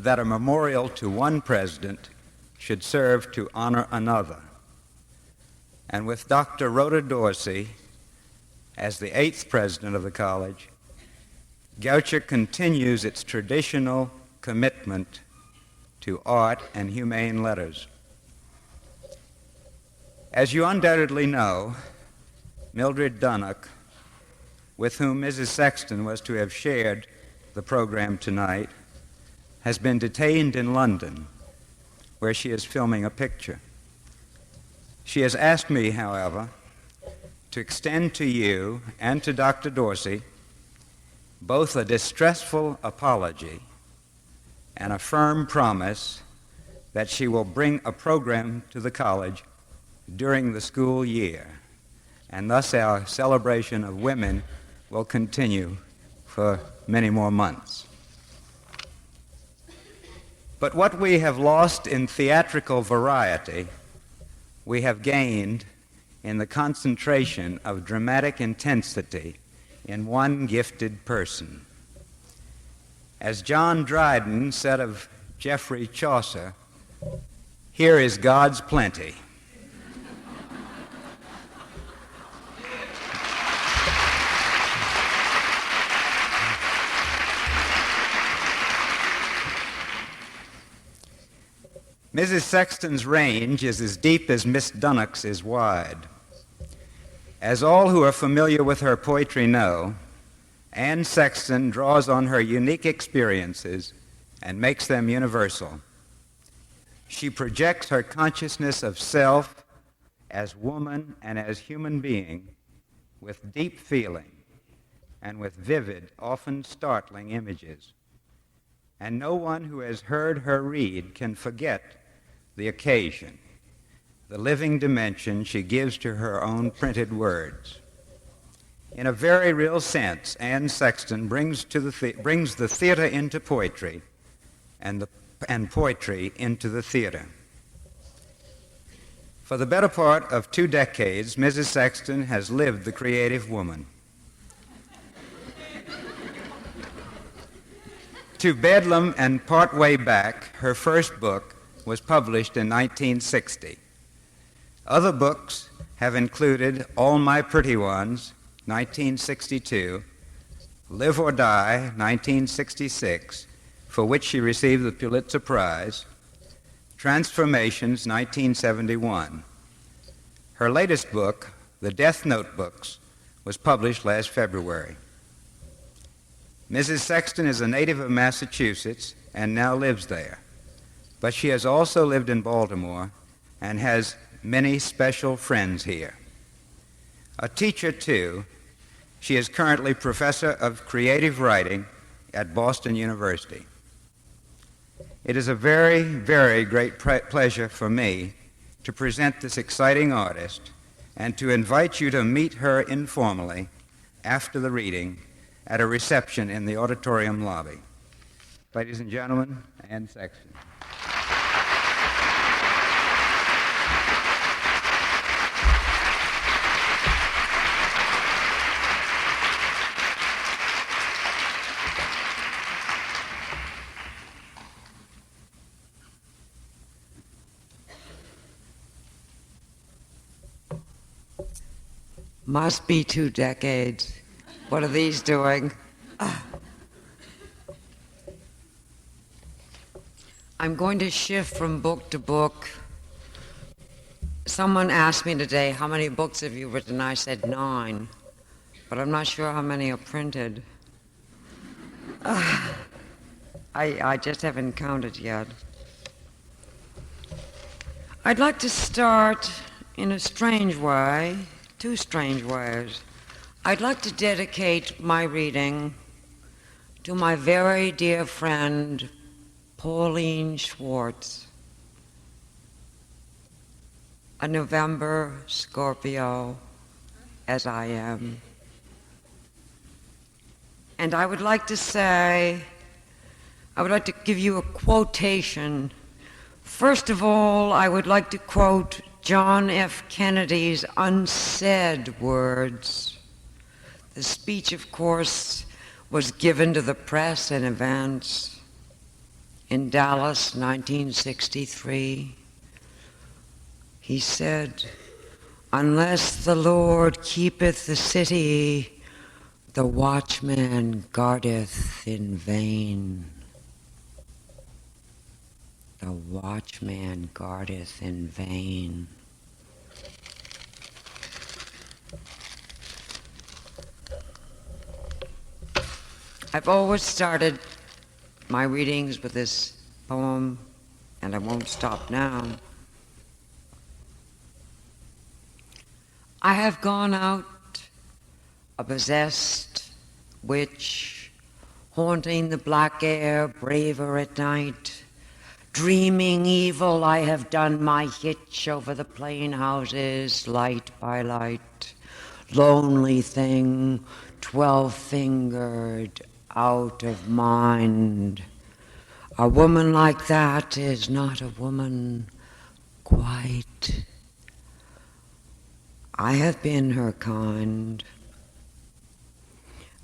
that a memorial to one president should serve to honor another. And with Dr. Rhoda Dorsey as the 8th president of the college, Goucher continues its traditional commitment to art and humane letters. As you undoubtedly know, Mildred Dunnock, with whom Mrs. Sexton was to have shared the program tonight, has been detained in London, where she is filming a picture. She has asked me, however, to extend to you and to Dr. Dorsey both a distressful apology and a firm promise that she will bring a program to the college during the school year, and thus our celebration of women will continue for many more months. But what we have lost in theatrical variety, we have gained in the concentration of dramatic intensity in one gifted person. As John Dryden said of Geoffrey Chaucer, "Here is God's plenty." Mrs. Sexton's range is as deep as Miss Dunnock's is wide. As all who are familiar with her poetry know, Anne Sexton draws on her unique experiences and makes them universal. She projects her consciousness of self as woman and as human being with deep feeling and with vivid, often startling images. And no one who has heard her read can forget the occasion, the living dimension she gives to her own printed words. In a very real sense, Anne Sexton brings the theater into poetry and poetry into the theater. For the better part of 2 decades, Mrs. Sexton has lived the creative woman. To Bedlam and partway back, her first book was published in 1960. Other books have included All My Pretty Ones, 1962, Live or Die, 1966, for which she received the Pulitzer Prize, Transformations, 1971. Her latest book, The Death Notebooks, was published last February. Mrs. Sexton is a native of Massachusetts and now lives there, but she has also lived in Baltimore and has many special friends here. A teacher, too, she is currently professor of creative writing at Boston University. It is a very, very great pleasure for me to present this exciting artist and to invite you to meet her informally after the reading at a reception in the auditorium lobby. Ladies and gentlemen, Anne Sexton. Must be 2 decades. What are these doing? I'm going to shift from book to book. Someone asked me today, how many books have you written? I said 9, but I'm not sure how many are printed. I just haven't counted yet. I'd like to start in a strange way, 2 strange ways. I'd like to dedicate my reading to my very dear friend, Pauline Schwartz, a November Scorpio, as I am. And I would like to give you a quotation. First of all, I would like to quote John F. Kennedy's unsaid words. The speech, of course, was given to the press in advance. in Dallas, 1963. He said, "Unless the Lord keepeth the city, the watchman guardeth in vain." The watchman guardeth in vain. I've always started my readings with this poem, and I won't stop now. I have gone out, a possessed witch, haunting the black air, braver at night. Dreaming evil, I have done my hitch over the plain houses, light by light. Lonely thing, 12-fingered, out of mind. A woman like that is not a woman quite. I have been her kind.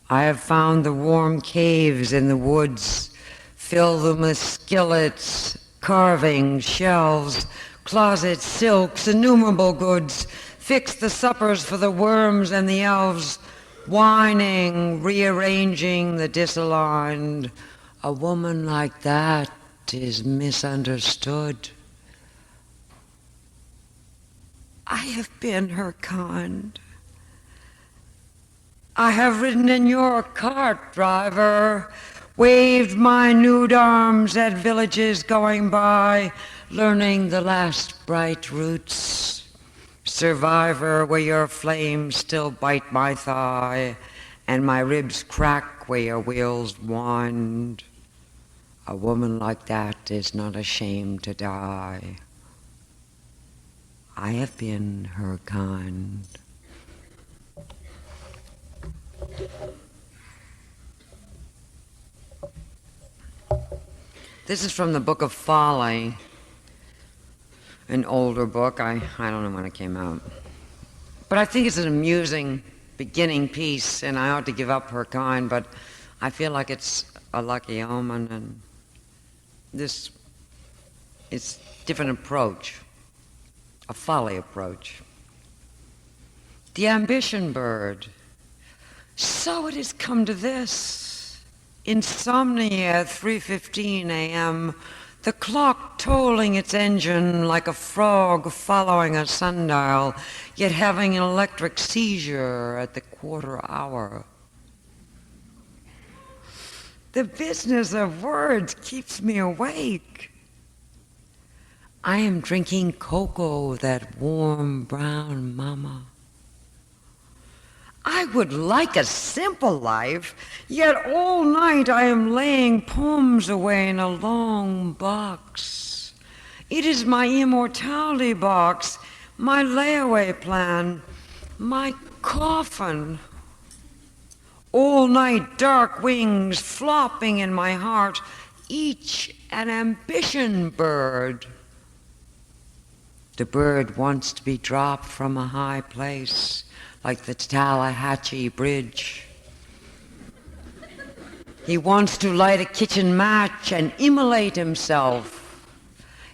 I have found the warm caves in the woods, fill them with skillets, carving, shelves, closets, silks, innumerable goods, fix the suppers for the worms and the elves, whining, rearranging the disaligned. A woman like that is misunderstood. I have been her kind. I have ridden in your cart, driver, waved my nude arms at villages going by, learning the last bright roots. Survivor, where your flames still bite my thigh, and my ribs crack where your wheels wind. A woman like that is not ashamed to die. I have been her kind. This is from the book of Folly, an older book. I don't know when it came out. But I think it's an amusing beginning piece, and I ought to give up her kind, but I feel like it's a lucky omen, and this is a different approach, a folly approach. The ambition bird. So it has come to this. Insomnia at 3:15 a.m., the clock tolling its engine like a frog following a sundial, yet having an electric seizure at the quarter hour. The business of words keeps me awake. I am drinking cocoa, that warm brown mama. I would like a simple life, yet all night I am laying poems away in a long box. It is my immortality box, my layaway plan, my coffin. All night dark wings flopping in my heart, each an ambition bird. The bird wants to be dropped from a high place, like the Tallahatchie Bridge. He wants to light a kitchen match and immolate himself.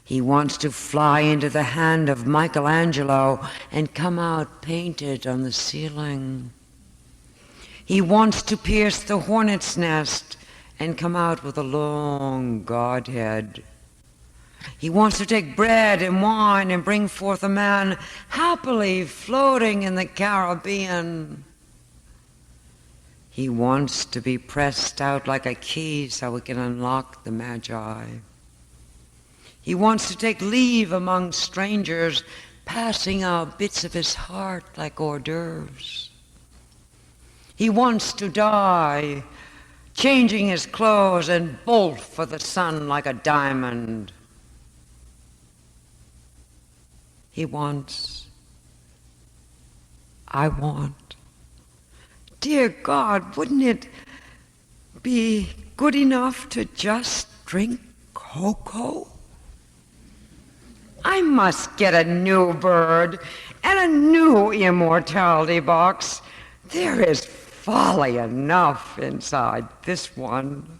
He wants to fly into the hand of Michelangelo and come out painted on the ceiling. He wants to pierce the hornet's nest and come out with a long Godhead. He wants to take bread and wine and bring forth a man happily floating in the Caribbean. He wants to be pressed out like a key so he can unlock the Magi. He wants to take leave among strangers, passing out bits of his heart like hors d'oeuvres. He wants to die, changing his clothes and bolt for the sun like a diamond. He wants. I want. Dear God, wouldn't it be good enough to just drink cocoa? I must get a new bird and a new immortality box. There is folly enough inside this one.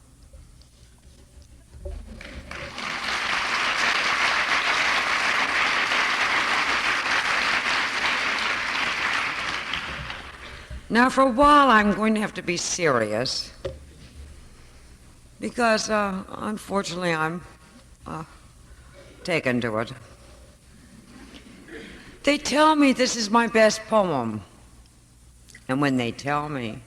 Now, for a while, I'm going to have to be serious because, unfortunately, I'm taken to it. They tell me this is my best poem, and when they tell me,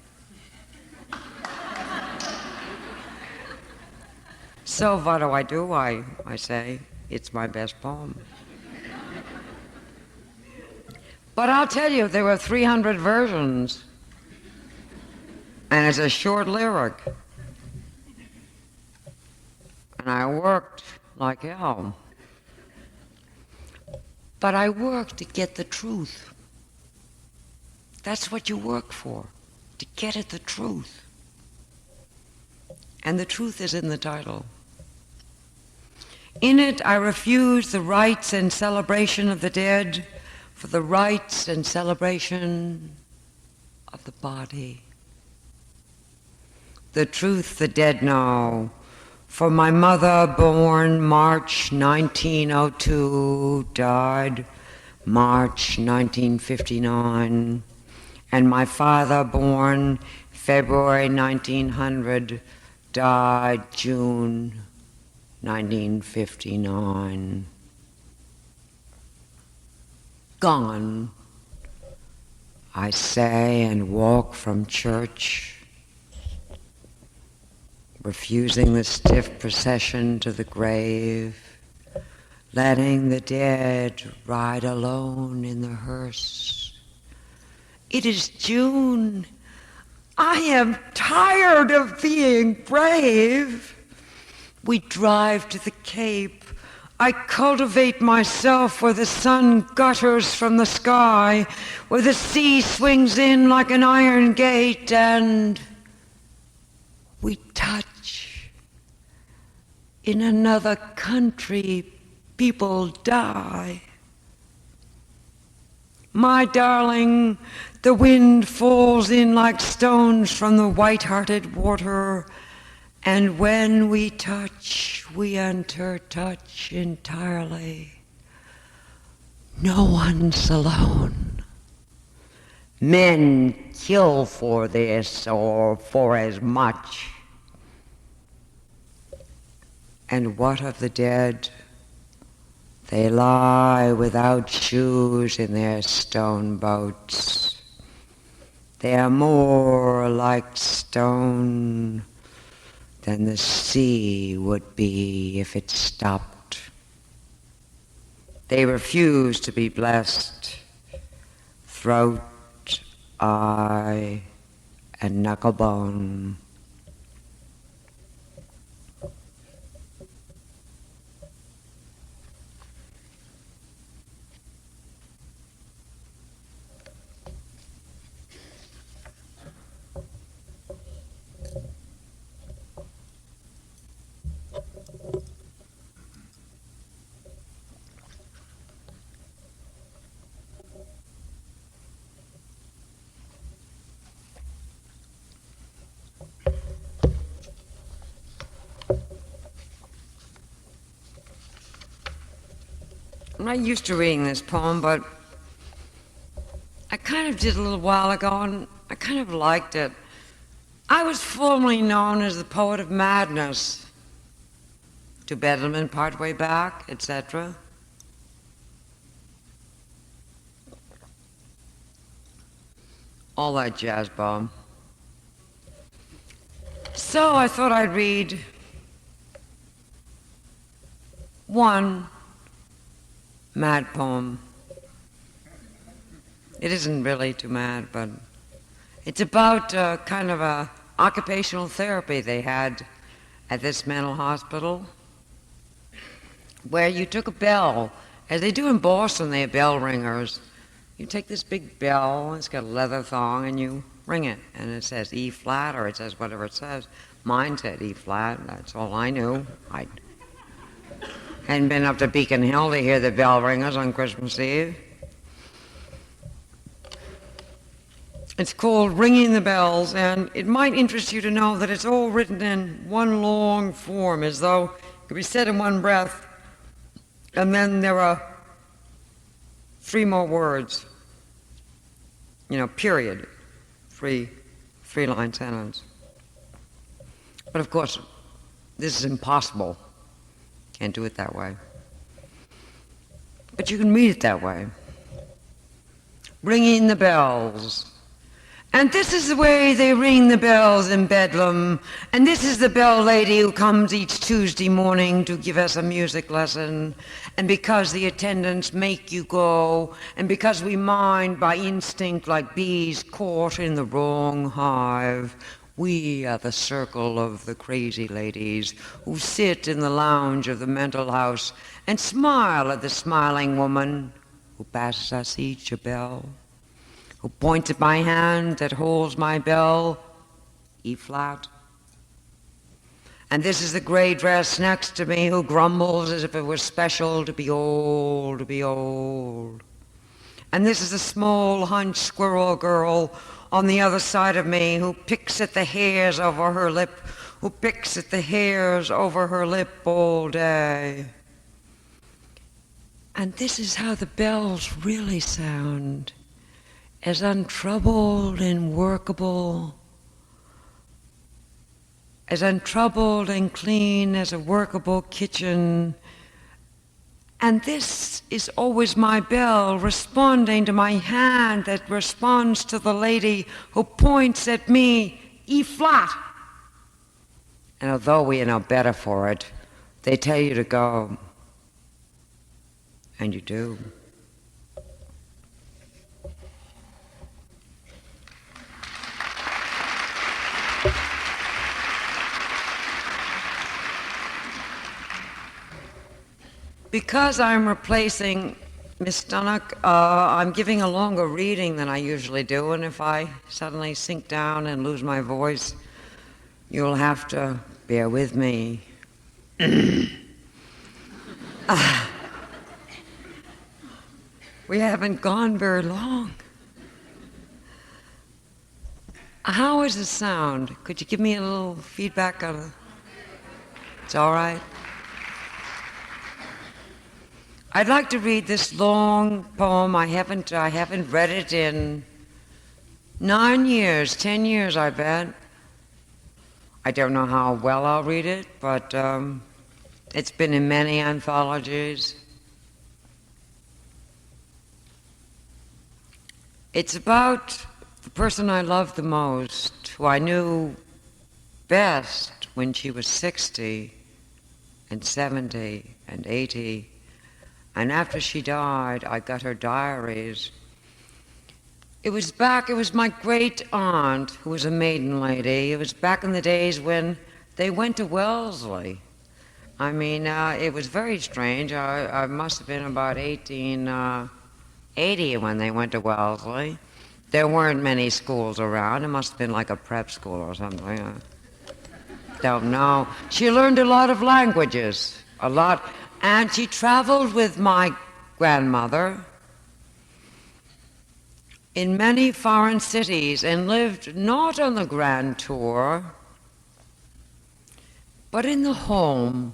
so what do? I say, it's my best poem. But I'll tell you, there were 300 versions, and it's a short lyric. And I worked like hell. But I worked to get the truth. That's what you work for, to get at the truth. And the truth is in the title. In it, I refuse the rites and celebration of the dead for the rites and celebration of the body. The truth the dead know, for my mother, born March 1902, died March 1959, and my father, born February 1900, died June 1959. Gone, I say, and walk from church, refusing the stiff procession to the grave, letting the dead ride alone in the hearse. It is June. I am tired of being brave. We drive to the Cape. I cultivate myself where the sun gutters from the sky, where the sea swings in like an iron gate, and we touch. In another country, people die. My darling, the wind falls in like stones from the white-hearted water, and when we touch, we enter touch entirely. No one's alone. Men kill for this or for as much. And what of the dead? They lie without shoes in their stone boats. They are more like stone than the sea would be if it stopped. They refuse to be blessed. Throat, eye, and knucklebone. I'm not used to reading this poem, but I kind of did a little while ago, and I kind of liked it. I was formerly known as the poet of madness, to Bedlam partway back, etc. All that jazz bomb. So I thought I'd read one mad poem. It isn't really too mad, but it's about kind of a occupational therapy they had at this mental hospital, where you took a bell, as they do in Boston. They have bell ringers. You take this big bell, it's got a leather thong, and you ring it, and it says E flat, or it says whatever it says. Mine said E flat. That's all I knew. I hadn't been up to Beacon Hill to hear the bell ringers on Christmas Eve. It's called Ringing the Bells, and it might interest you to know that it's all written in one long form, as though it could be said in one breath, and then there are 3 more words, period, three-line sentence. But of course, this is impossible. Can't do it that way. But you can read it that way. Ringing the bells. And this is the way they ring the bells in Bedlam. And this is the bell lady who comes each Tuesday morning to give us a music lesson. And because the attendants make you go, and because we mind by instinct like bees caught in the wrong hive, we are the circle of the crazy ladies who sit in the lounge of the mental house and smile at the smiling woman who passes us each a bell, who points at my hand that holds my bell, E flat. And this is the gray dress next to me who grumbles as if it was special to be old, to be old. And this is the small hunched squirrel girl on the other side of me who picks at the hairs over her lip, who picks at the hairs over her lip all day. And this is how the bells really sound, as untroubled and workable, as untroubled and clean as a workable kitchen. And this is always my bell responding to my hand that responds to the lady who points at me, E flat. And although we are no better for it, they tell you to go. And you do. Because I'm replacing Miss Dunnock, I'm giving a longer reading than I usually do, and if I suddenly sink down and lose my voice, you'll have to bear with me. We haven't gone very long. How is the sound? Could you give me a little feedback on it? It's all right. I'd like to read this long poem. I haven't read it in 9 years, 10 years, I bet. I don't know how well I'll read it, but it's been in many anthologies. It's about the person I love the most, who I knew best when she was 60 and 70 and 80. And after she died, I got her diaries. It was my great aunt, who was a maiden lady. It was back in the days when they went to Wellesley. I mean, it was very strange. I must have been about 1880 when they went to Wellesley. There weren't many schools around. It must have been like a prep school or something. I don't know. She learned a lot of languages, a lot. And she traveled with my grandmother in many foreign cities and lived not on the grand tour, but in the home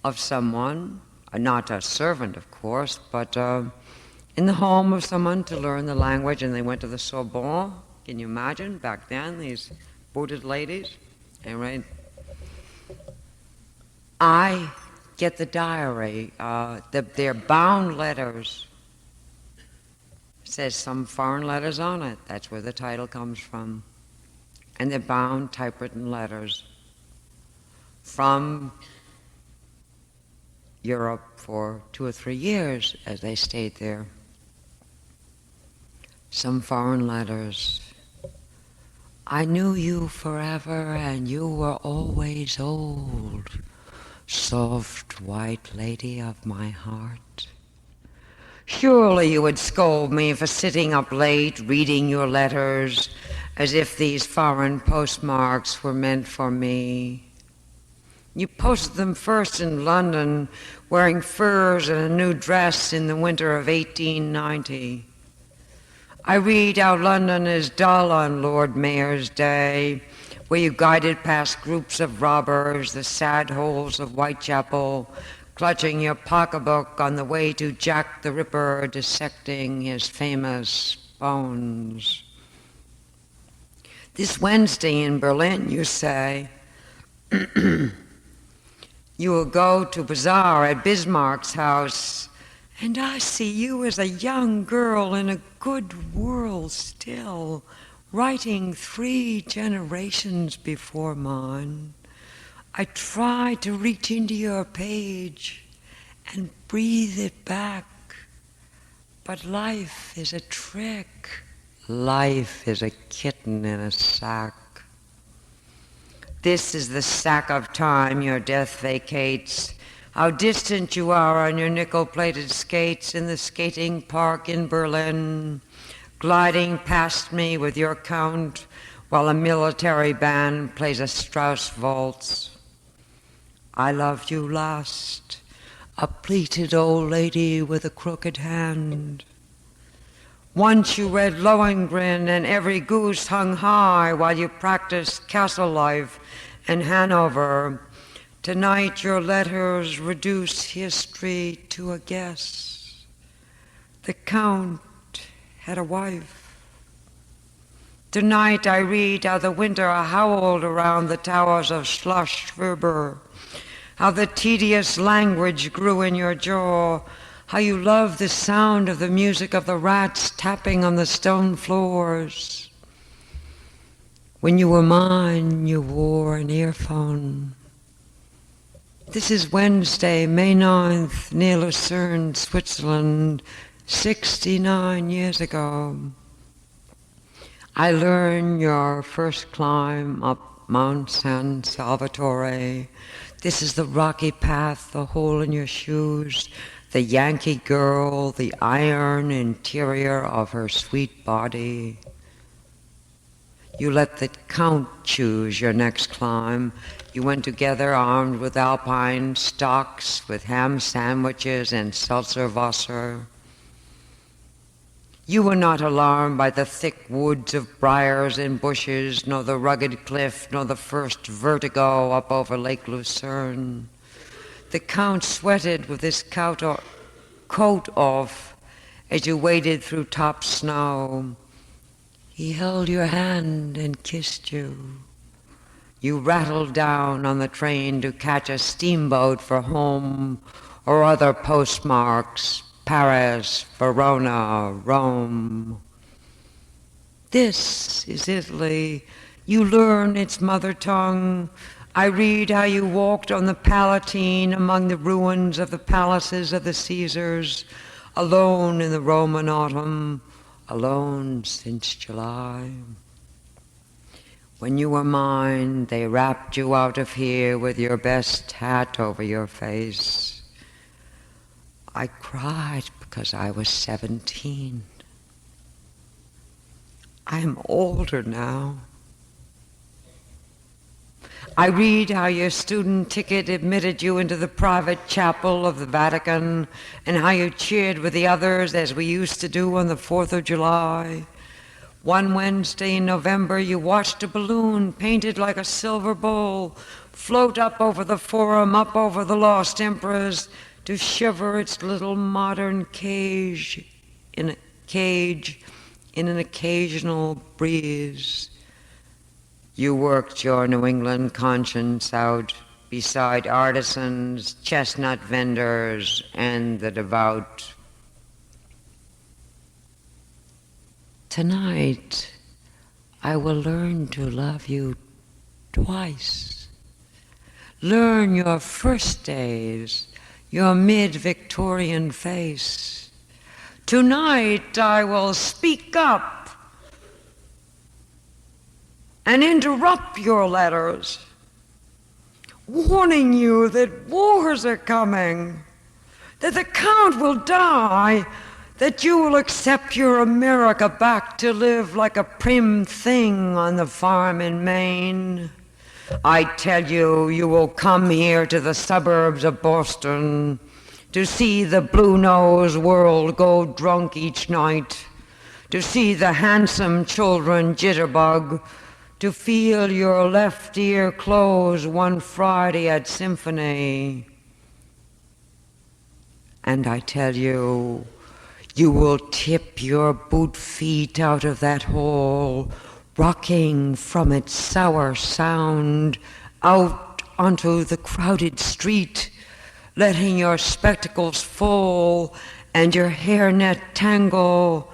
of someone, not a servant, of course, but in the home of someone to learn the language. And they went to the Sorbonne. Can you imagine back then, these booted ladies? Anyway, I get the diary. They're bound letters. It says some foreign letters on it. That's where the title comes from. And they're bound typewritten letters from Europe for 2 or 3 years as they stayed there. Some foreign letters. I knew you forever and you were always old. Soft white lady of my heart. Surely you would scold me for sitting up late reading your letters as if these foreign postmarks were meant for me. You posted them first in London, wearing furs and a new dress in the winter of 1890. I read how London is dull on Lord Mayor's Day, where you guided past groups of robbers, the sad holes of Whitechapel, clutching your pocketbook on the way to Jack the Ripper dissecting his famous bones. This Wednesday in Berlin, you say, you will go to bazaar at Bismarck's house, and I see you as a young girl in a good world still, writing 3 generations before mine. I try to reach into your page and breathe it back, but life is a trick. Life is a kitten in a sack. This is the sack of time your death vacates. How distant you are on your nickel-plated skates in the skating park in Berlin, gliding past me with your count while a military band plays a Strauss waltz. I loved you last, a pleated old lady with a crooked hand. Once you read Lohengrin and every goose hung high while you practiced castle life in Hanover. Tonight your letters reduce history to a guess. The Count had a wife. Tonight I read how the winter howled around the towers of Schloss Schwerber, how the tedious language grew in your jaw, how you loved the sound of the music of the rats tapping on the stone floors. When you were mine, you wore an earphone. This is Wednesday, May 9th, near Lucerne, Switzerland, 69 years ago. I learned your first climb up Mount San Salvatore. This is the rocky path, the hole in your shoes, the Yankee girl, the iron interior of her sweet body. You let the Count choose your next climb. You went together armed with alpine stocks, with ham sandwiches and seltzerwasser. You were not alarmed by the thick woods of briars and bushes, nor the rugged cliff, nor the first vertigo up over Lake Lucerne. The Count sweated with his coat off as you waded through top snow. He held your hand and kissed you. You rattled down on the train to catch a steamboat for home or other postmarks, Paris, Verona, Rome. This is Italy. You learn its mother tongue. I read how you walked on the Palatine among the ruins of the palaces of the Caesars, alone in the Roman autumn, alone since July. When you were mine, they wrapped you out of here with your best hat over your face. I cried because I was 17. I am older now. I read how your student ticket admitted you into the private chapel of the Vatican, and how you cheered with the others as we used to do on the 4th of July. One Wednesday in November, you watched a balloon painted like a silver bowl float up over the Forum, up over the Lost Emperors, to shiver its little modern cage in an occasional breeze. You worked your New England conscience out beside artisans, chestnut vendors, and the devout. Tonight, I will learn to love you twice. Learn your first days, your mid-Victorian face. Tonight, I will speak up and interrupt your letters, warning you that wars are coming, that the Count will die, that you will accept your America back to live like a prim thing on the farm in Maine. I tell you, you will come here to the suburbs of Boston to see the blue-nosed world go drunk each night, to see the handsome children jitterbug, to feel your left ear close one Friday at symphony. And I tell you, you will tip your boot feet out of that hall, rocking from its sour sound out onto the crowded street, letting your spectacles fall and your hairnet tangle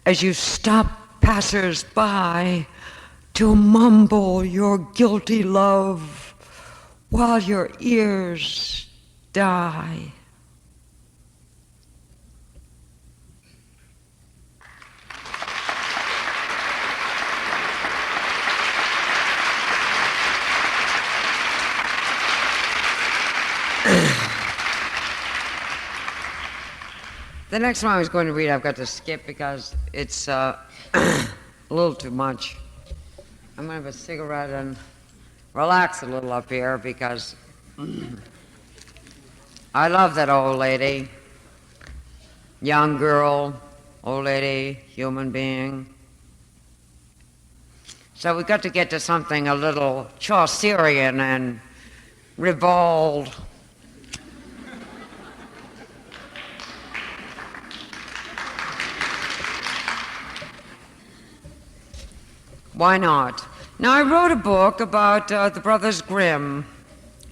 as you stop passers-by to mumble your guilty love while your ears die. The next one I was going to read, I've got to skip because it's a little too much. I'm going to have a cigarette and relax a little up here because I love that old lady. Young girl, old lady, human being. So we've got to get to something a little Chaucerian and ribald. Why not? Now, I wrote a book about the Brothers Grimm,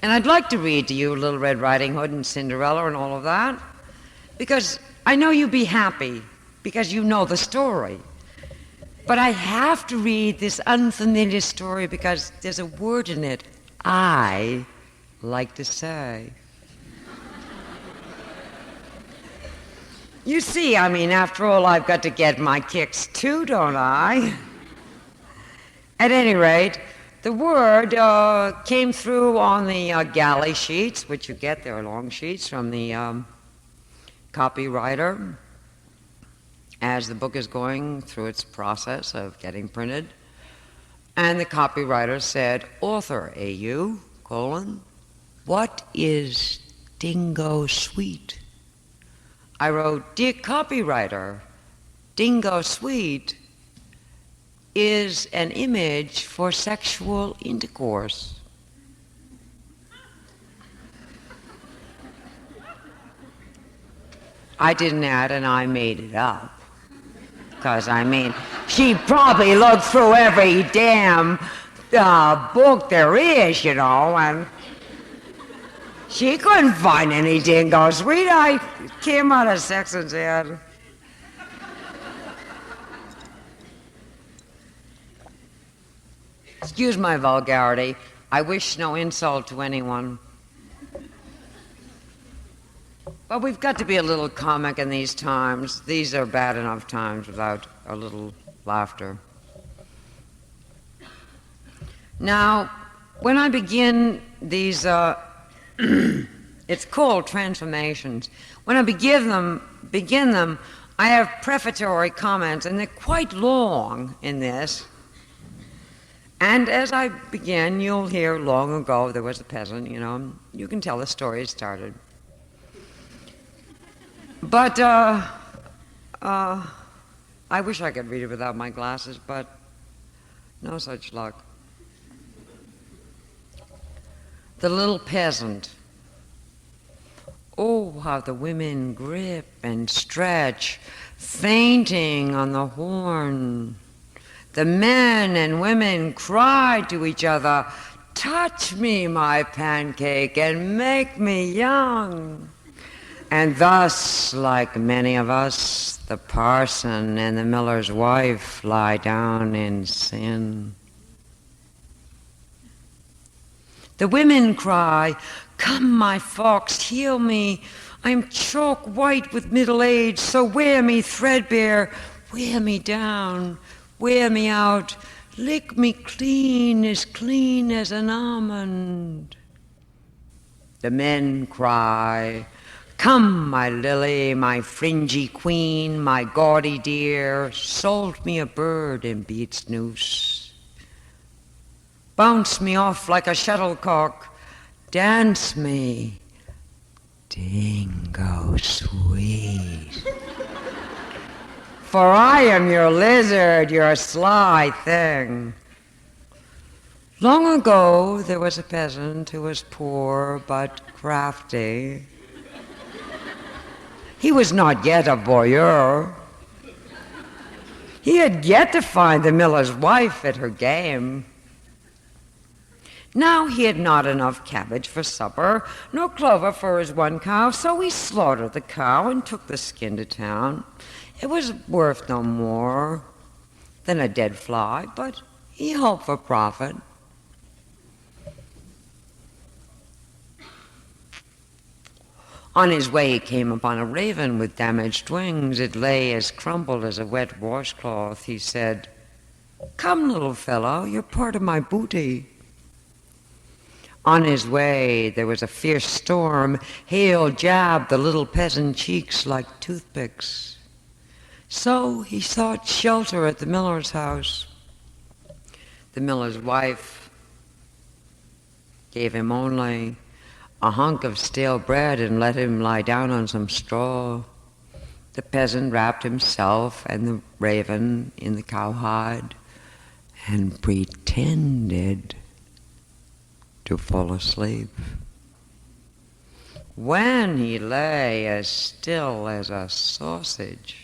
and I'd like to read to you Little Red Riding Hood and Cinderella and all of that, because I know you'll be happy, because you know the story. But I have to read this unfamiliar story because there's a word in it I like to say. You see, I mean, after all, I've got to get my kicks too, don't I? At any rate, the word came through on the galley sheets, which you get, they're long sheets from the copywriter as the book is going through its process of getting printed. And the copywriter said, author, A.U., what is Dingo Sweet? I wrote, dear copywriter, Dingo Sweet is an image for sexual intercourse. I didn't add, and I made it up. Because, I mean, she probably looked through every damn book there is, you know, and she couldn't find any Dingo Sweet. I came out of Sexton's head. Excuse my vulgarity. I wish no insult to anyone. But we've got to be a little comic in these times. These are bad enough times without a little laughter. Now, when I begin these, it's called transformations. When I begin them, I have prefatory comments, and they're quite long in this. And as I begin, you'll hear long ago there was a peasant, you know. You can tell the story started. But I wish I could read it without my glasses, but no such luck. The little peasant. Oh, how the women grip and stretch, fainting on the horn. The men and women cry to each other, touch me, my pancake, and make me young. And thus, like many of us, the parson and the miller's wife lie down in sin. The women cry, come, my fox, heal me. I am chalk white with middle age, so wear me threadbare, wear me down. Wear me out, lick me clean as an almond. The men cry, come, my lily, my fringy queen, my gaudy dear, sold me a bird and be its noose. Bounce me off like a shuttlecock, dance me, Dingo Sweet. For I am your lizard, your sly thing. Long ago, there was a peasant who was poor but crafty. He was not yet a voyeur. He had yet to find the miller's wife at her game. Now he had not enough cabbage for supper, nor clover for his one cow, so he slaughtered the cow and took the skin to town. It was worth no more than a dead fly, but he hoped for profit. On his way he came upon a raven with damaged wings. It lay as crumpled as a wet washcloth. He said, "Come, little fellow, you're part of my booty." On his way there was a fierce storm. Hail jabbed the little peasant cheeks like toothpicks. So he sought shelter at the miller's house. The miller's wife gave him only a hunk of stale bread and let him lie down on some straw. The peasant wrapped himself and the raven in the cowhide and pretended to fall asleep. When he lay as still as a sausage,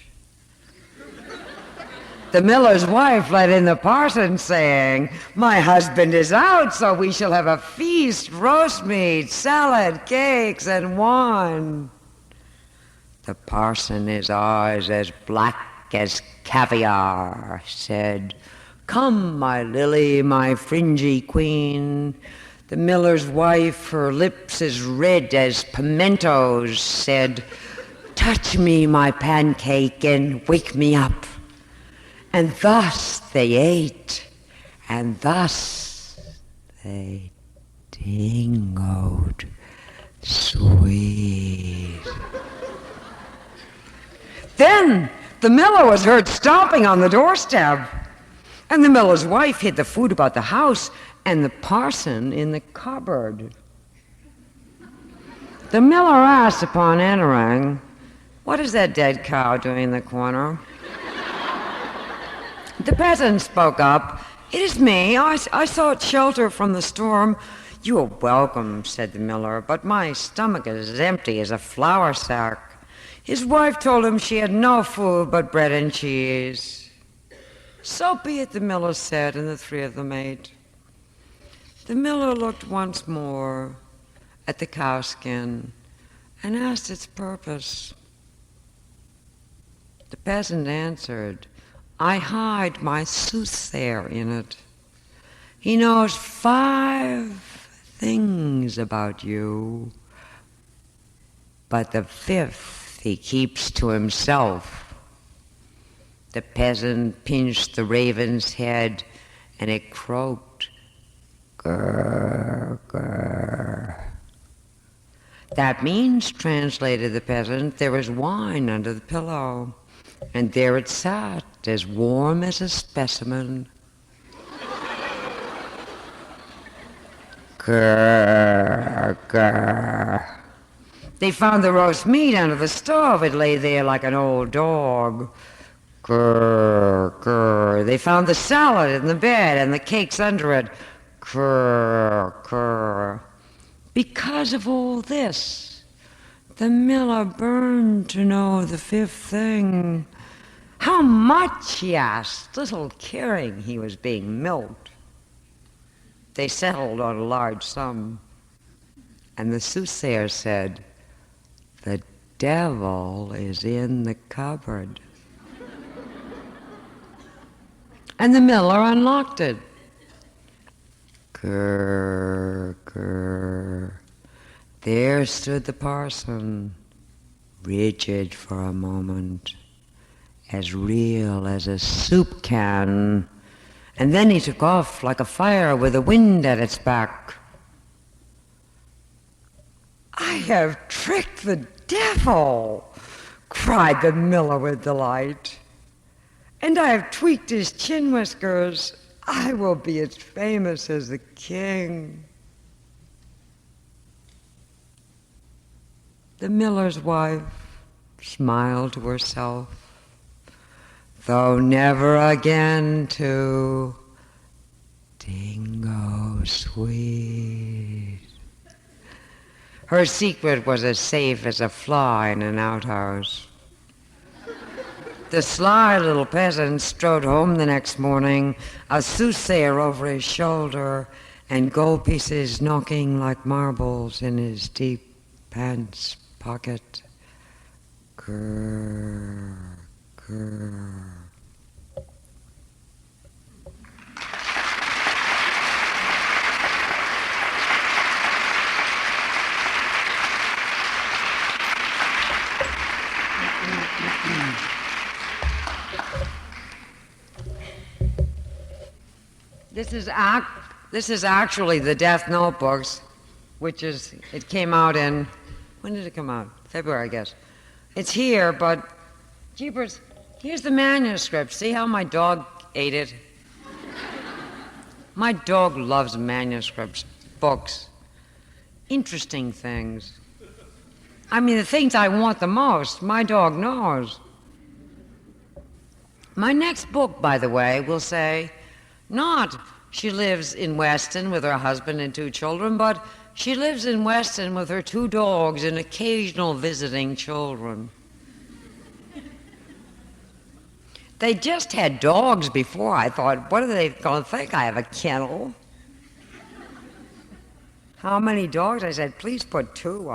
the miller's wife let in the parson, saying, "My husband is out, so we shall have a feast, roast meat, salad, cakes, and wine." The parson, his eyes as black as caviar, said, "Come, my lily, my fringy queen." The miller's wife, her lips as red as pimentos, said, "Touch me, my pancake, and wake me up." And thus they ate, and thus they dingoed sweet. Then the miller was heard stomping on the doorstep, and the miller's wife hid the food about the house, and the parson in the cupboard. The miller asked upon entering, "What is that dead cow doing in the corner?" The peasant spoke up, "It is me. I sought shelter from the storm." "You are welcome," said the miller, "but my stomach is as empty as a flour sack." His wife told him she had no food but bread and cheese. "So be it," the miller said, and the three of them ate. The miller looked once more at the cowskin and asked its purpose. The peasant answered, "I hide my soothsayer in it. He knows 5 things about you, but the 5th he keeps to himself." The peasant pinched the raven's head, and it croaked, "Grr, grr." "That means," translated the peasant, "there is wine under the pillow." And there it sat, as warm as a specimen. Grr, grr. They found the roast meat under the stove. It lay there like an old dog. Grr, grr. They found the salad in the bed and the cakes under it. Grr, grr. Because of all this, the miller burned to know the 5th thing. How much, he asked, little caring he was being milked. They settled on a large sum, and the soothsayer said, "The devil is in the cupboard." And the miller unlocked it. Grr, grr. There stood the parson, rigid for a moment, as real as a soup can, and then he took off like a fire with the wind at its back. "I have tricked the devil," cried the miller with delight, "and I have tweaked his chin whiskers. I will be as famous as the king." The miller's wife smiled to herself, though never again to dingo sweet. Her secret was as safe as a fly in an outhouse. The sly little peasant strode home the next morning, a soothsayer over his shoulder, and gold pieces knocking like marbles in his deep pants pocket. Grrr, grrr. This is actually the Death Notebooks, it came out in, when did it come out? February, I guess. It's here, but, jeepers, here's the manuscript. See how my dog ate it? My dog loves manuscripts, books, interesting things. I mean, the things I want the most, my dog knows. My next book, by the way, will say, not she lives in Weston with her husband and 2 children, but she lives in Weston with her 2 dogs and occasional visiting children. They just had dogs before. I thought, what are they going to think? I have a kennel. How many dogs? I said, please put 2,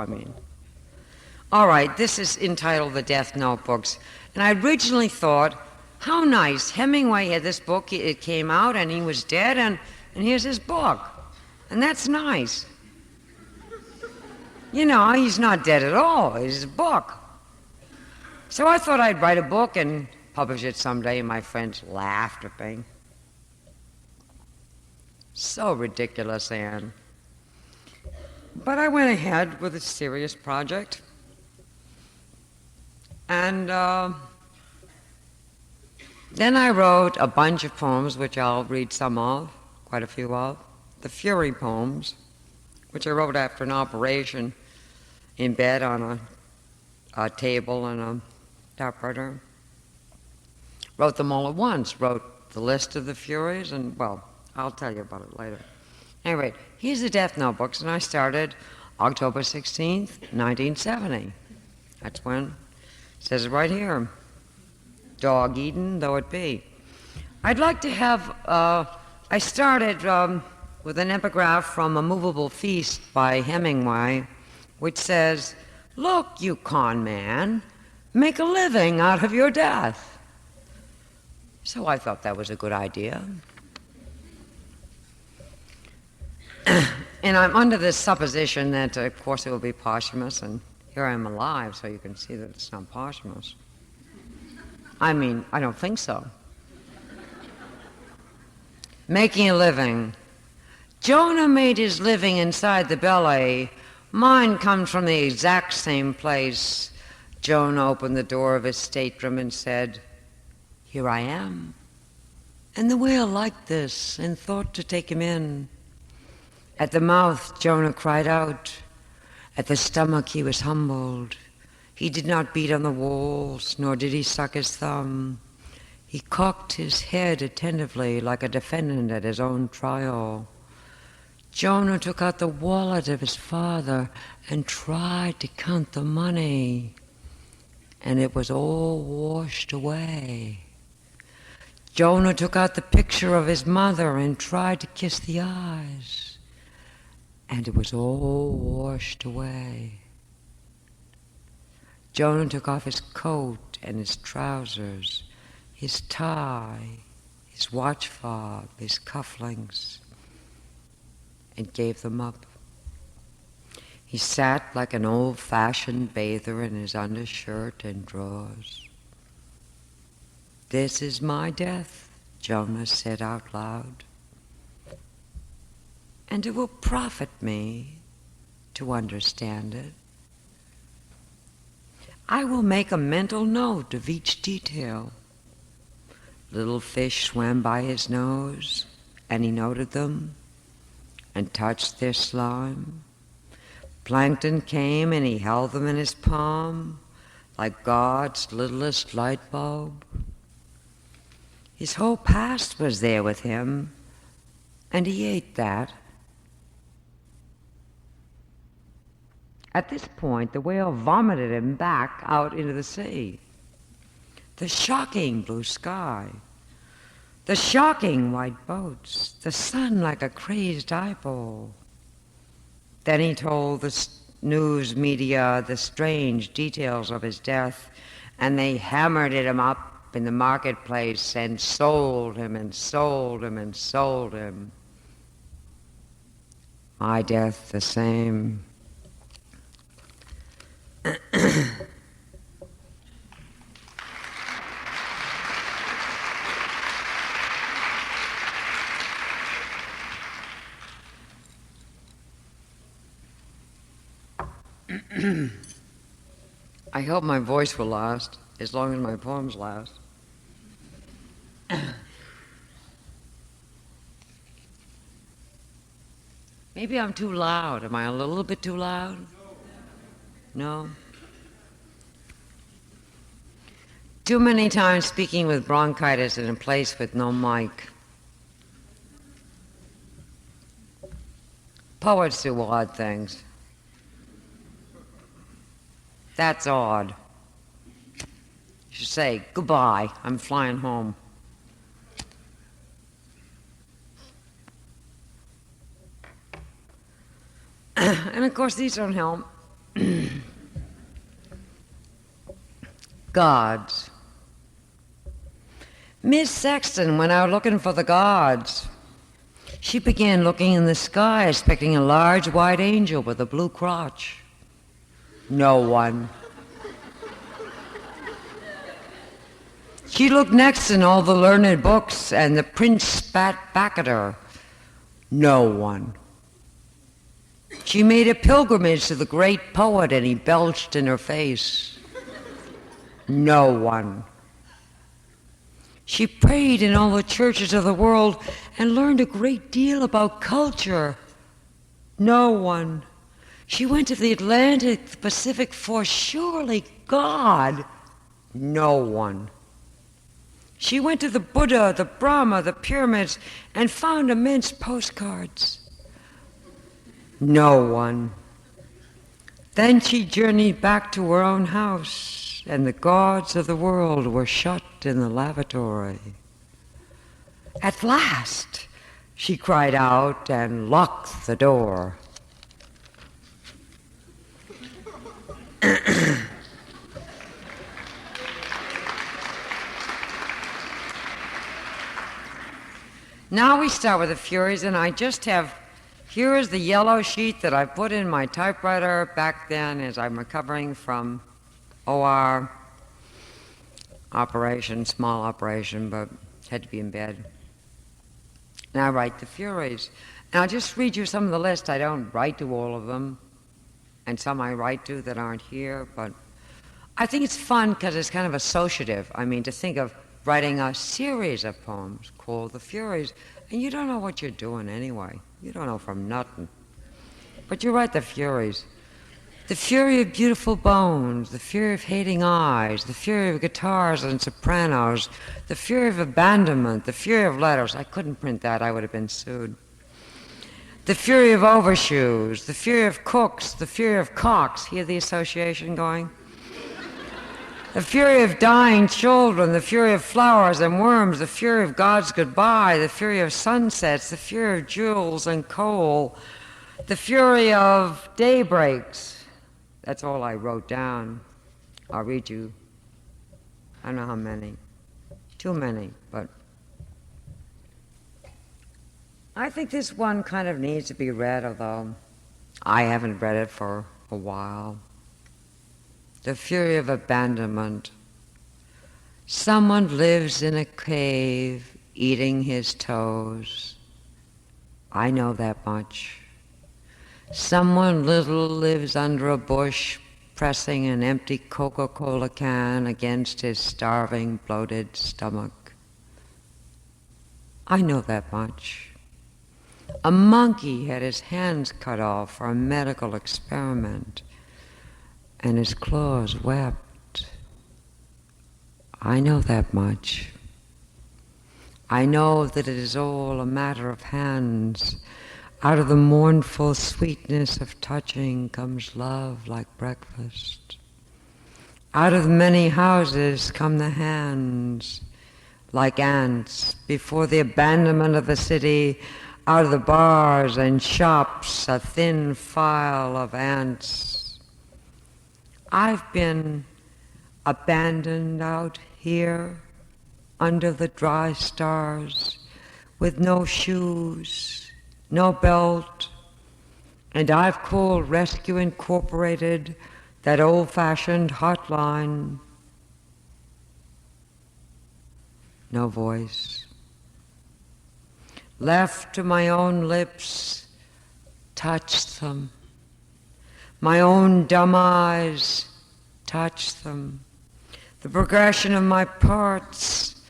All right, this is entitled The Death Notebooks. And I originally thought, how nice. Hemingway had this book, it came out, and he was dead, and here's his book. And that's nice. You know, he's not dead at all. It's his book. So I thought I'd write a book and publish it someday, and my friends laughed at me. So ridiculous, Anne. But I went ahead with a serious project. And then I wrote a bunch of poems, which I'll read some of, quite a few of. The Fury poems, which I wrote after an operation in bed on a table and a typewriter. Wrote them all at once, wrote the list of the Furies, and, well, I'll tell you about it later. Anyway, here's the Death Notebooks, and I started October 16th, 1970. That's when, it says it right here, dog-eaten though it be. I'd like to have, I started with an epigraph from A Movable Feast by Hemingway, which says, look, you con man, make a living out of your death. So I thought that was a good idea. And I'm under this supposition that, of course, it will be posthumous, and here I am alive, so you can see that it's not posthumous. I don't think so. Making a living. Jonah made his living inside the belly. Mine comes from the exact same place. Jonah opened the door of his stateroom and said, here I am. And the whale liked this and thought to take him in. At the mouth, Jonah cried out. At the stomach, he was humbled. He did not beat on the walls, nor did he suck his thumb. He cocked his head attentively like a defendant at his own trial. Jonah took out the wallet of his father and tried to count the money, and it was all washed away. Jonah took out the picture of his mother and tried to kiss the eyes, and it was all washed away. Jonah took off his coat and his trousers, his tie, his watch fob, his cufflinks, and gave them up. He sat like an old-fashioned bather in his undershirt and drawers. This is my death, Jonah said out loud, and it will profit me to understand it. I will make a mental note of each detail. Little fish swam by his nose, and he noted them and touched their slime. Plankton came, and he held them in his palm like God's littlest light bulb. His whole past was there with him, and he ate that. At this point, the whale vomited him back out into the sea. the shocking blue sky, the shocking white boats, the sun like a crazed eyeball. Then he told the news media the strange details of his death, and they hammered him up in the marketplace and sold him and sold him and sold him. My death the same. I hope my voice will last as long as my poems last. Maybe I'm too loud. Am I a little bit too loud? No? Too many times speaking with bronchitis in a place with no mic. Poets do odd things. That's odd. You should say, goodbye, I'm flying home. And of course, these don't help. Gods. Miss Sexton went out looking for the gods. She began looking in the sky, expecting a large white angel with a blue crotch. No one. She looked next in all the learned books, and the prince spat back at her. No one. She made a pilgrimage to the great poet, and he belched in her face. No one. She prayed in all the churches of the world and learned a great deal about culture. No one. She went to the Atlantic, the Pacific for surely God. No one. She went to the Buddha, the Brahma, the pyramids, and found immense postcards. No one. Then she journeyed back to her own house, and the gods of the world were shut in the lavatory. At last, she cried out and locked the door. Now we start with the Furies, and I just have, here is the yellow sheet that I put in my typewriter back then as I'm recovering from OR operation, small operation, but had to be in bed. And I write the Furies. And I'll just read you some of the list. I don't write to all of them, and some I write to that aren't here, but I think it's fun because it's kind of associative. I mean, to think of writing a series of poems called the Furies, and you don't know what you're doing anyway. You don't know from nothing. But you write the Furies. The fury of beautiful bones, the fury of hating eyes, the fury of guitars and sopranos, the fury of abandonment, the fury of letters. I couldn't print that, I would have been sued. The fury of overshoes, the fury of cooks, the fury of cocks. Hear the association going? The fury of dying children, the fury of flowers and worms, the fury of God's goodbye, the fury of sunsets, the fury of jewels and coal, the fury of daybreaks. That's all I wrote down. I'll read you. I don't know how many. Too many, but I think this one kind of needs to be read, although I haven't read it for a while. The Fury of Abandonment. Someone lives in a cave eating his toes. I know that much. Someone little lives under a bush pressing an empty Coca-Cola can against his starving, bloated stomach. I know that much. A monkey had his hands cut off for a medical experiment, and his claws wept. I know that much. I know that it is all a matter of hands. Out of the mournful sweetness of touching comes love like breakfast. Out of many houses come the hands, like ants, before the abandonment of the city. Out of the bars and shops, a thin file of ants. I've been abandoned out here under the dry stars, with no shoes, no belt, and I've called Rescue Incorporated, that old-fashioned hotline. No voice. Left to my own lips, touched them. My own dumb eyes touched them. The progression of my parts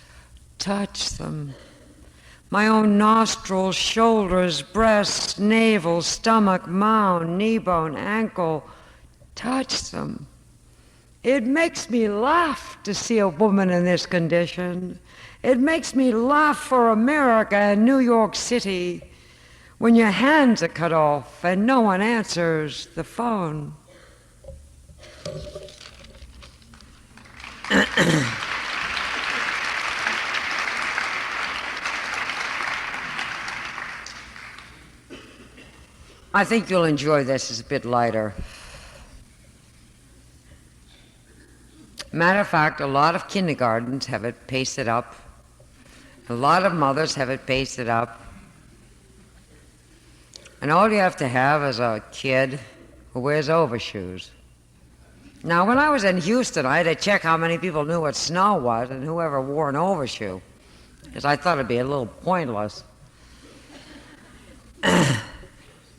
touched them. My own nostrils, shoulders, breasts, navel, stomach, mound, knee bone, ankle, touch them. It makes me laugh to see a woman in this condition. It makes me laugh for America and New York City when your hands are cut off and no one answers the phone. I think you'll enjoy this. It's a bit lighter. Matter of fact, a lot of kindergartens have it pasted up. A lot of mothers have it pasted up. And all you have to have is a kid who wears overshoes. Now, when I was in Houston, I had to check how many people knew what snow was and whoever wore an overshoe, because I thought it'd be a little pointless.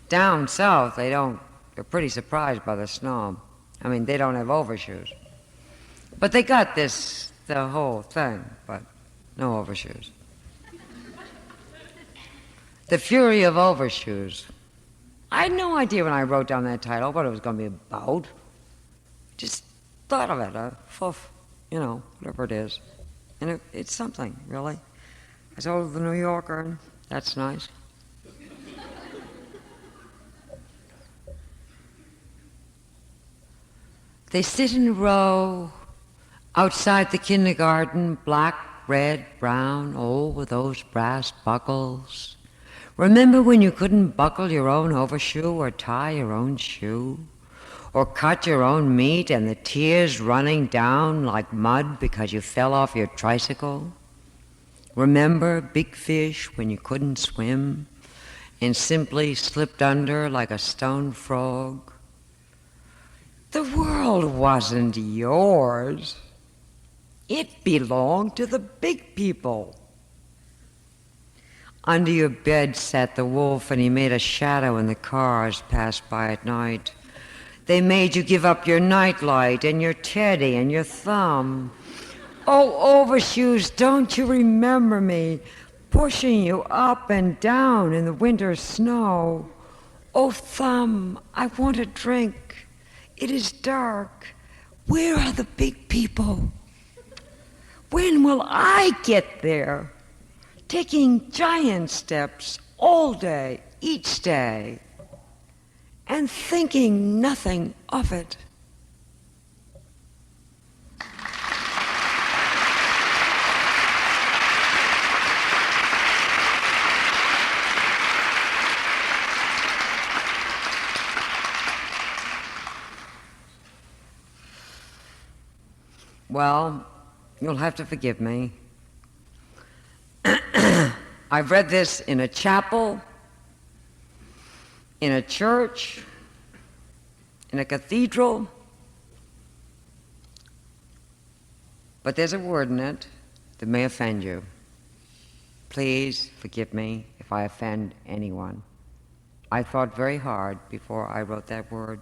Down south, they're pretty surprised by the snow. I mean, they don't have overshoes. But they got the whole thing, but no overshoes. The Fury of Overshoes. I had no idea when I wrote down that title what it was going to be about. Just thought of it, whatever it is. And it's something, really. I sold the New Yorker, and that's nice. They sit in a row outside the kindergarten, black, red, brown, old with those brass buckles. Remember when you couldn't buckle your own overshoe or tie your own shoe? Or cut your own meat and the tears running down like mud because you fell off your tricycle? Remember big fish when you couldn't swim and simply slipped under like a stone frog? The world wasn't yours. It belonged to the big people. Under your bed sat the wolf, and he made a shadow when the cars passed by at night. They made you give up your nightlight and your teddy and your thumb. Oh, overshoes, don't you remember me, pushing you up and down in the winter snow? Oh, thumb, I want a drink. It is dark. Where are the big people? When will I get there? Taking giant steps all day, each day, and thinking nothing of it. Well, you'll have to forgive me. I've read this in a chapel, in a church, in a cathedral, but there's a word in it that may offend you. Please forgive me if I offend anyone. I thought very hard before I wrote that word.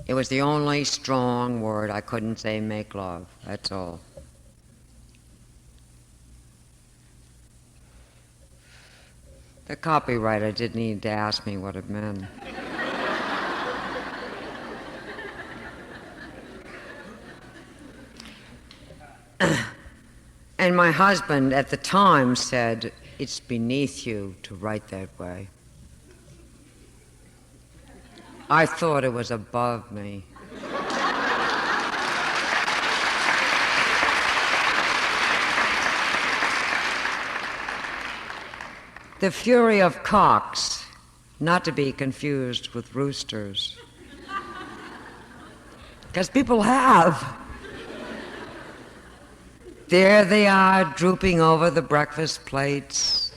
It was the only strong word. I couldn't say make love, that's all. The copywriter didn't need to ask me what it meant. And my husband at the time said, "It's beneath you to write that way." I thought it was above me. The Fury of Cocks, not to be confused with roosters. Because people have. There they are, drooping over the breakfast plates,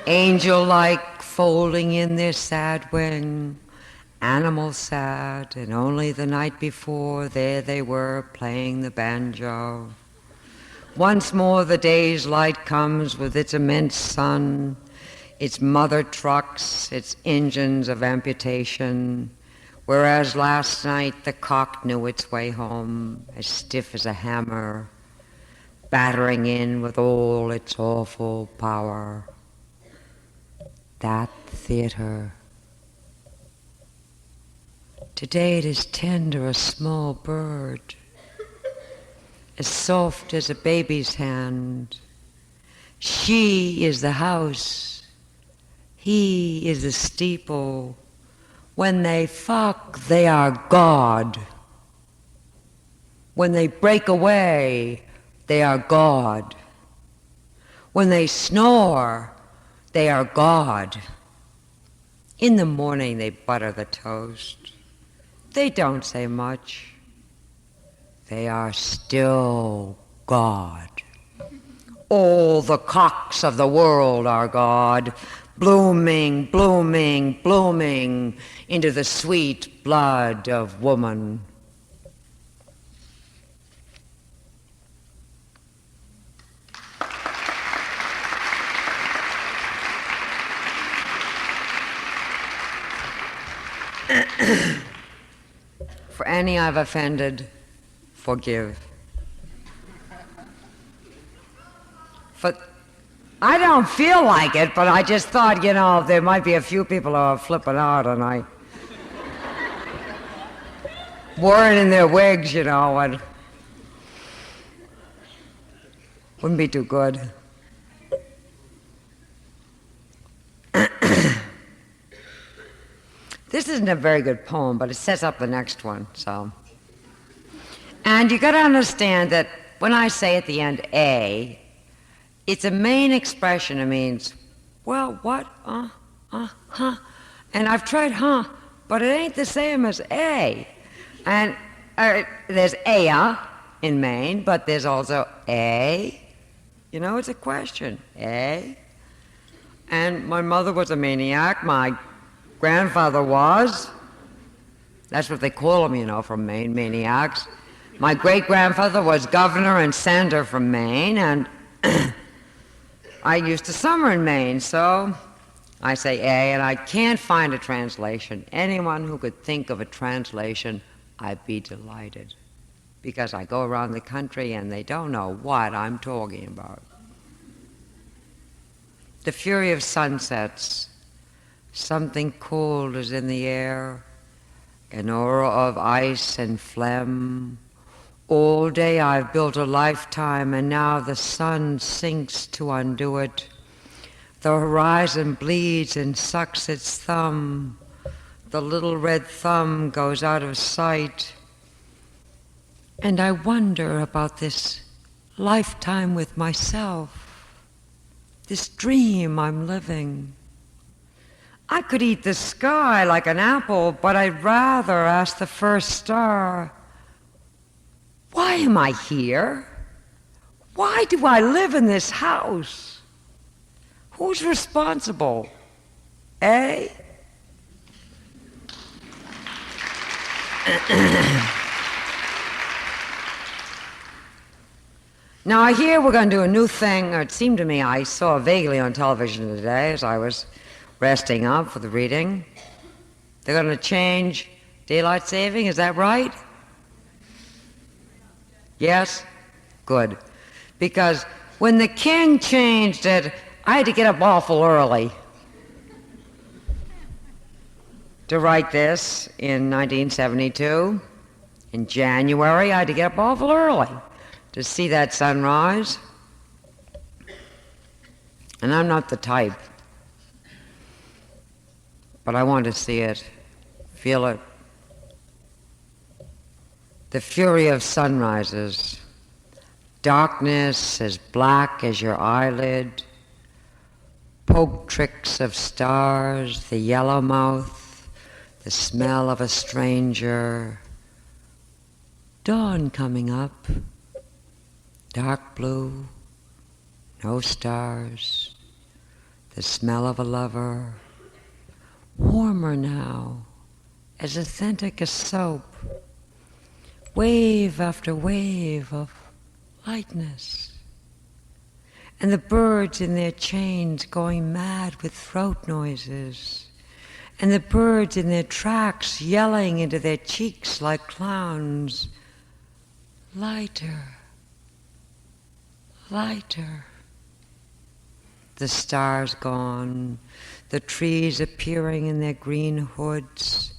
angel-like, folding in their sad wing, animal sad, and only the night before, there they were, playing the banjo. Once more the day's light comes with its immense sun, its mother trucks, its engines of amputation, whereas last night the cock knew its way home, as stiff as a hammer, battering in with all its awful power. That theater. Today it is tender, a small bird, as soft as a baby's hand. She is the house, he is the steeple. When they fuck, they are God. When they break away, they are God. When they snore, they are God. In the morning, they butter the toast. They don't say much. They are still God. All the cocks of the world are God, blooming, blooming, blooming into the sweet blood of woman. For any I've offended, forgive. I don't feel like it, but I just thought, there might be a few people who are flipping out, and I weren't in their wigs, and wouldn't be too good. This isn't a very good poem, but it sets up the next one, so. And you got to understand that when I say at the end A, it's a main expression. It means, well, what? Huh. And I've tried but it ain't the same as A. And there's Aya in Maine, but there's also A. It's a question. A. And my mother was a maniac. My grandfather was. That's what they call them, from Maine, maniacs. My great-grandfather was governor and senator from Maine, and I used to summer in Maine, so I say A, and I can't find a translation. Anyone who could think of a translation, I'd be delighted, because I go around the country and they don't know what I'm talking about. The fury of sunsets. Something cold is in the air, an aura of ice and phlegm. All day I've built a lifetime, and now the sun sinks to undo it. The horizon bleeds and sucks its thumb. The little red thumb goes out of sight. And I wonder about this lifetime with myself, this dream I'm living. I could eat the sky like an apple, but I'd rather ask the first star, why am I here? Why do I live in this house? Who's responsible? A? Now I hear we're going to do a new thing, or it seemed to me I saw vaguely on television today as I was resting up for the reading. They're going to change daylight saving, is that right? Yes? Good. Because when the king changed it, I had to get up awful early to write this in 1972. In January, I had to get up awful early to see that sunrise. And I'm not the type, but I want to see it, feel it. The fury of sunrises, darkness as black as your eyelid, poke tricks of stars, the yellow mouth, the smell of a stranger, dawn coming up, dark blue, no stars, the smell of a lover, warmer now, as authentic as soap, wave after wave of lightness. And the birds in their chains going mad with throat noises, and the birds in their tracks yelling into their cheeks like clowns, lighter, lighter. The stars gone, the trees appearing in their green hoods,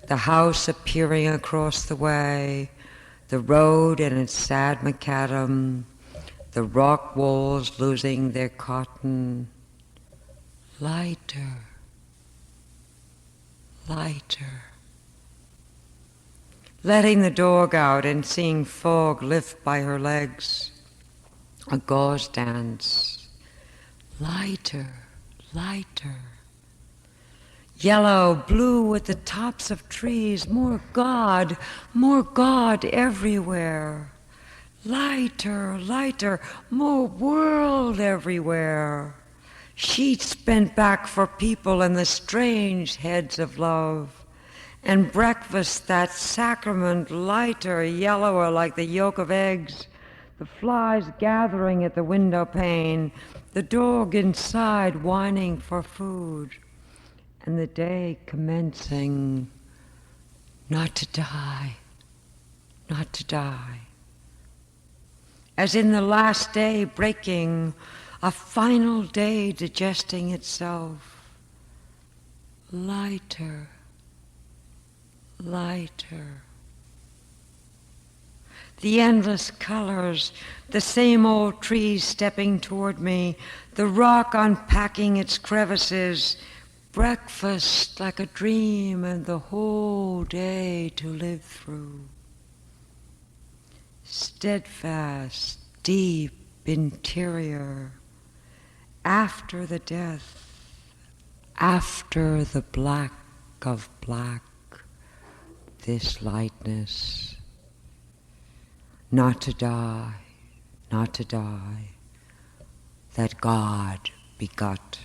the house appearing across the way, the road and its sad macadam, the rock walls losing their cotton. Lighter, lighter. Letting the dog out and seeing fog lift by her legs. A gauze dance. Lighter, lighter. Yellow, blue at the tops of trees. More God everywhere. Lighter, lighter, more world everywhere. Sheets bent back for people and the strange heads of love. And breakfast, that sacrament, lighter, yellower like the yolk of eggs. The flies gathering at the window pane. The dog inside whining for food. And the day commencing, not to die, not to die. As in the last day breaking, a final day digesting itself. Lighter, lighter. The endless colors, the same old trees stepping toward me, the rock unpacking its crevices, breakfast like a dream and the whole day to live through. Steadfast, deep, interior, after the death, after the black of black, this lightness, not to die, that God begot.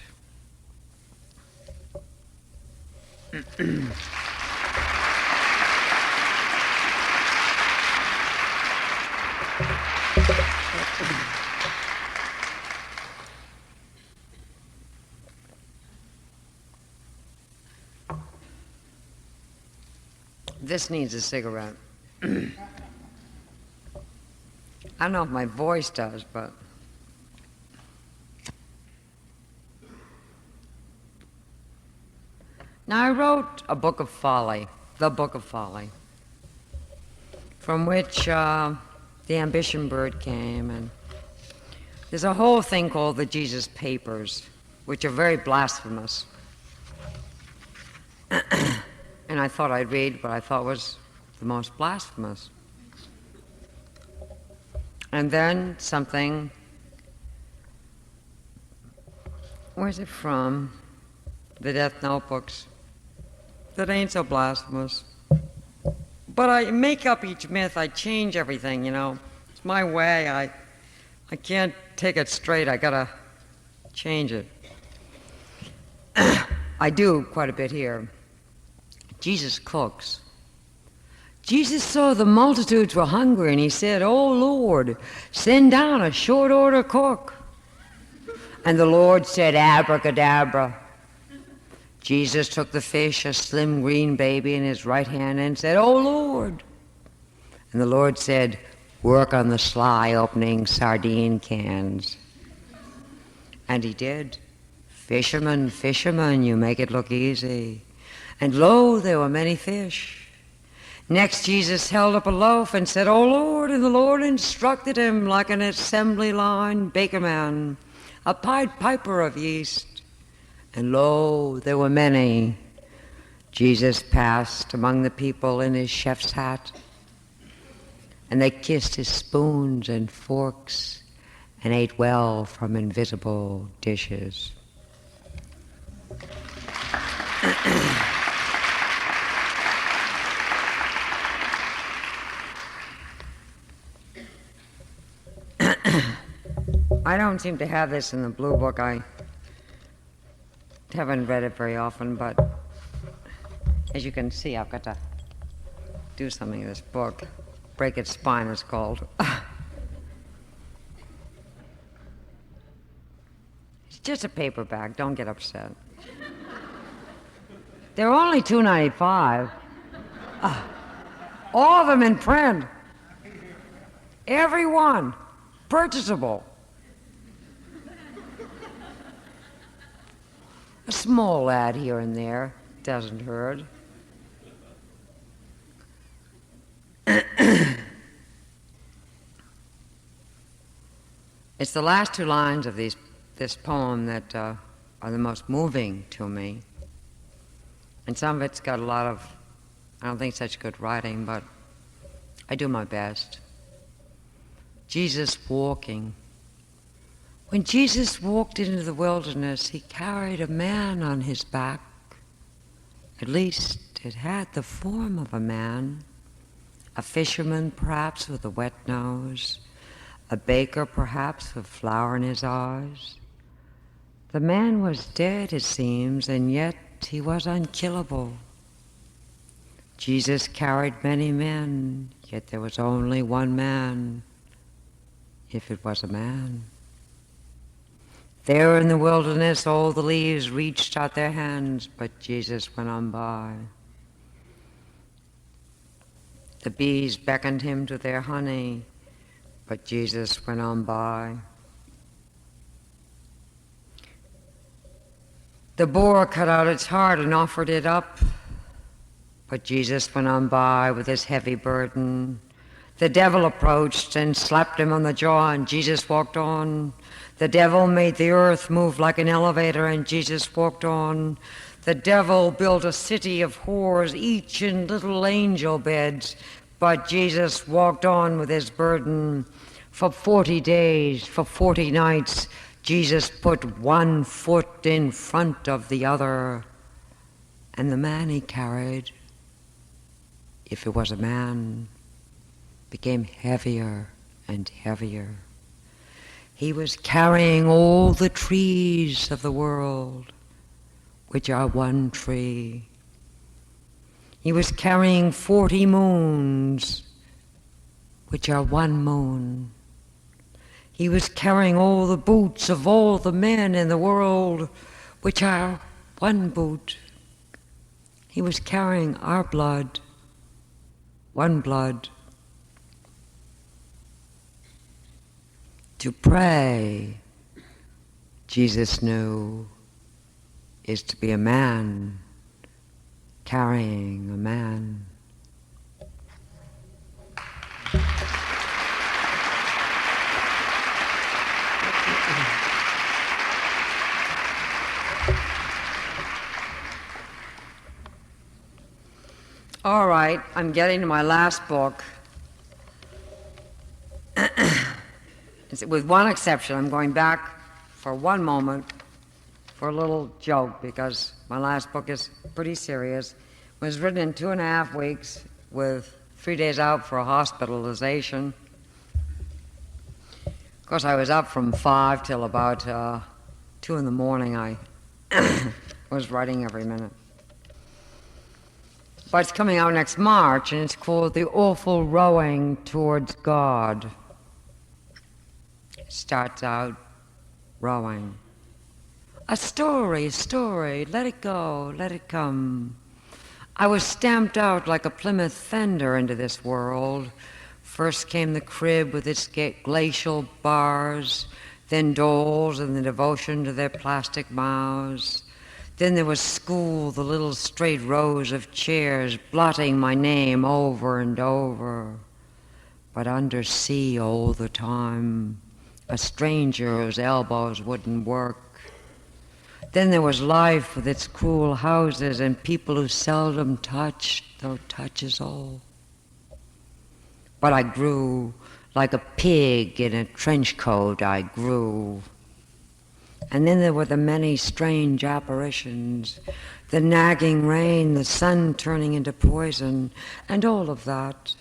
This needs a cigarette. I don't know if my voice does, but now I wrote a book of Folly, the Book of Folly, from which the ambition bird came, and there's a whole thing called the Jesus Papers, which are very blasphemous. And I thought I'd read what I thought was the most blasphemous. And then something, where's it from? The Death Notebooks. That ain't so blasphemous. But I make up each myth, I change everything, you know. It's my way, I can't take it straight, I gotta change it. I do quite a bit here. Jesus cooks. Jesus saw the multitudes were hungry and he said, "Oh Lord, send down a short order cook." And the Lord said, "Abracadabra." Jesus took the fish, a slim green baby, in his right hand and said, "Oh Lord." And the Lord said, "Work on the sly opening sardine cans." And he did. "Fisherman, fisherman, you make it look easy." And lo, there were many fish. Next Jesus held up a loaf and said, "Oh Lord," and the Lord instructed him like an assembly line bakerman, a Pied Piper of yeast. And lo, there were many. Jesus passed among the people in his chef's hat, and they kissed his spoons and forks and ate well from invisible dishes. I don't seem to have this in the blue book. I haven't read it very often, but as you can see, I've got to do something in this book. Break Its Spine, it's called. It's just a paperback. Don't get upset. They're only $2.95. All of them in print. Every one. Purchasable. A small ad here and there doesn't hurt. It's the last two lines of this poem that are the most moving to me. And some of it's got a lot of, I don't think such good writing, but I do my best. Jesus walking. When Jesus walked into the wilderness, he carried a man on his back. At least it had the form of a man. A fisherman, perhaps, with a wet nose. A baker, perhaps, with flour in his eyes. The man was dead, it seems, and yet he was unkillable. Jesus carried many men, yet there was only one man, if it was a man. There in the wilderness, all the leaves reached out their hands, but Jesus went on by. The bees beckoned him to their honey, but Jesus went on by. The boar cut out its heart and offered it up, but Jesus went on by with his heavy burden. The devil approached and slapped him on the jaw, and Jesus walked on. The devil made the earth move like an elevator, and Jesus walked on. The devil built a city of whores, each in little angel beds, but Jesus walked on with his burden. For 40 days, for 40 nights, Jesus put one foot in front of the other, and the man he carried, if it was a man, became heavier and heavier. He was carrying all the trees of the world, which are one tree. He was carrying 40 moons, which are one moon. He was carrying all the boots of all the men in the world, which are one boot. He was carrying our blood, one blood. To pray, Jesus knew, is to be a man carrying a man. All right, I'm getting to my last book. With one exception, I'm going back for one moment for a little joke, because my last book is pretty serious. It was written in 2.5 weeks with 3 days out for a hospitalization. Of course, I was up from 5 till about 2 in the morning. I was writing every minute. But it's coming out next March, and it's called The Awful Rowing Towards God. It starts out rowing. A story, let it go, let it come. I was stamped out like a Plymouth fender into this world. First came the crib with its glacial bars, then dolls and the devotion to their plastic mouths. Then there was school, the little straight rows of chairs blotting my name over and over. But under sea all the time, a stranger whose elbows wouldn't work. Then there was life with its cruel houses and people who seldom touched, though touch is all. But I grew like a pig in a trench coat, I grew. And then there were the many strange apparitions, the nagging rain, the sun turning into poison, and all of that.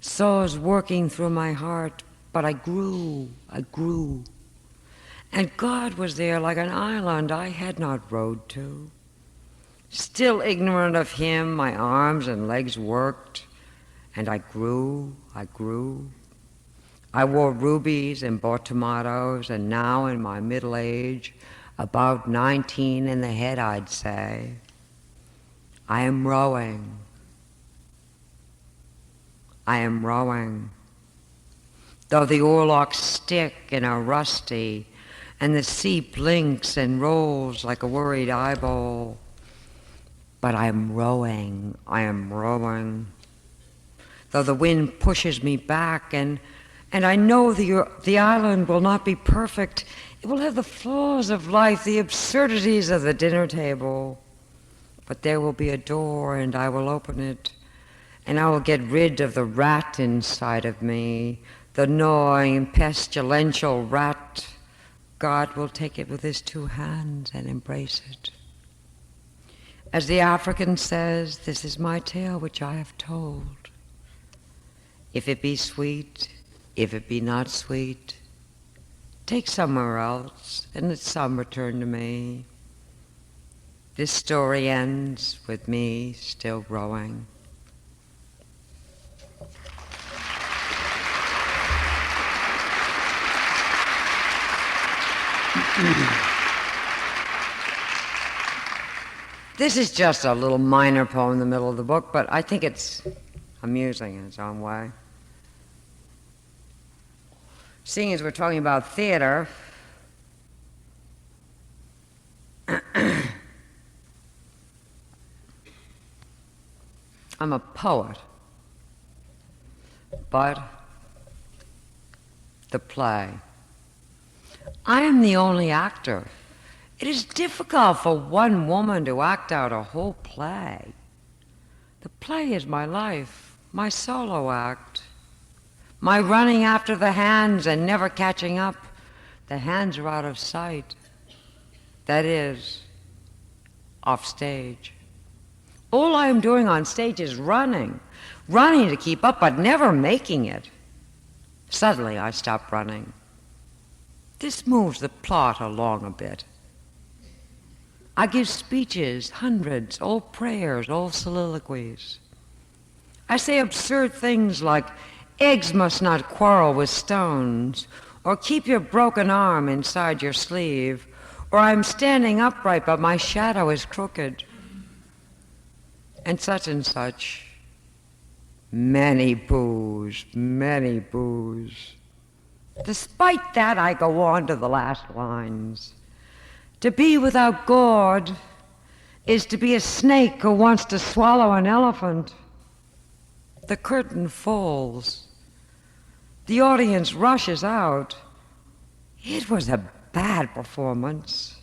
Saws working through my heart, but I grew. And God was there like an island I had not rowed to. Still ignorant of Him, my arms and legs worked, and I grew. I wore rubies and bought tomatoes, and now in my middle age, about 19 in the head, I'd say, I am rowing. Though the oarlocks stick and are rusty, and the sea blinks and rolls like a worried eyeball, but I am rowing. Though the wind pushes me back, and I know the island will not be perfect. It will have the flaws of life, the absurdities of the dinner table. But there will be a door, and I will open it, and I will get rid of the rat inside of me, the gnawing, pestilential rat. God will take it with His 2 hands and embrace it. As the African says, this is my tale which I have told. If it be sweet, if it be not sweet, take somewhere else, and let some return to me. This story ends with me still rowing. This is just a little minor poem in the middle of the book, but I think it's amusing in its own way. Seeing as we're talking about theater, I'm a poet, but the play. I am the only actor. It is difficult for one woman to act out a whole play. The play is my life, my solo act, my running after the hands and never catching up. The hands are out of sight. That is, off stage. All I am doing on stage is running to keep up, but never making it. Suddenly I stop running. This moves the plot along a bit. I give speeches, hundreds, old prayers, old soliloquies. I say absurd things like, eggs must not quarrel with stones, or keep your broken arm inside your sleeve, or I'm standing upright but my shadow is crooked, and such and such. Many boos. Despite that, I go on to the last lines. To be without God is to be a snake who wants to swallow an elephant. The curtain falls. The audience rushes out. It was a bad performance.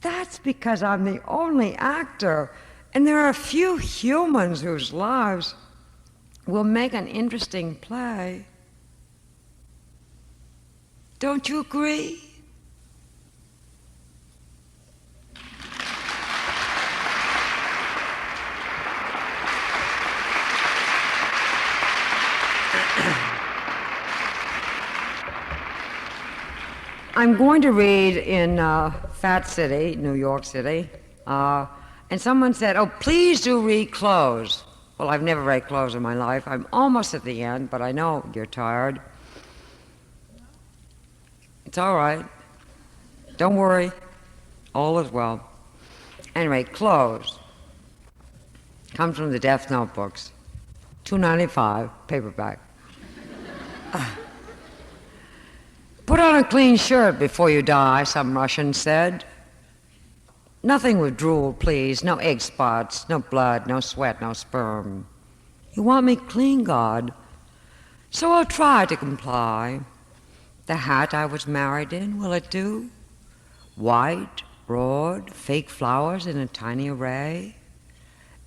That's because I'm the only actor, and there are a few humans whose lives will make an interesting play. Don't you agree? I'm going to read in Fat City, New York City, and someone said, oh, please do read close. Well, I've never read close in my life. I'm almost at the end, but I know you're tired. It's all right. Don't worry. All is well. Anyway, close. Comes from the Death Notebooks. $2.95, paperback. Put on a clean shirt before you die, some Russian said. Nothing with drool, please. No egg spots, no blood, no sweat, no sperm. You want me clean, God? So I'll try to comply. The hat I was married in, will it do? White, broad, fake flowers in a tiny array.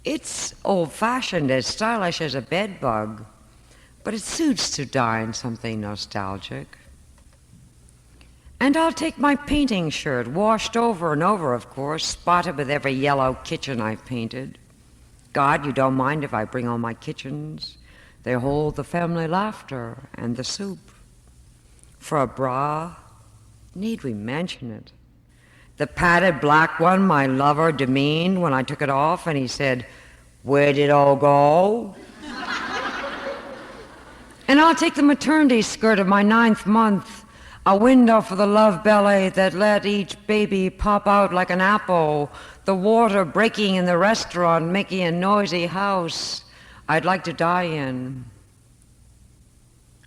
It's old-fashioned, as stylish as a bedbug, but it suits to die in something nostalgic. And I'll take my painting shirt, washed over and over, of course, spotted with every yellow kitchen I've painted. God, you don't mind if I bring all my kitchens. They hold the family laughter and the soup. For a bra, need we mention it? The padded black one my lover demeaned when I took it off, and he said, "Where'd it all go?" And I'll take the maternity skirt of my 9th month, a window for the love belly that let each baby pop out like an apple, the water breaking in the restaurant, making a noisy house I'd like to die in.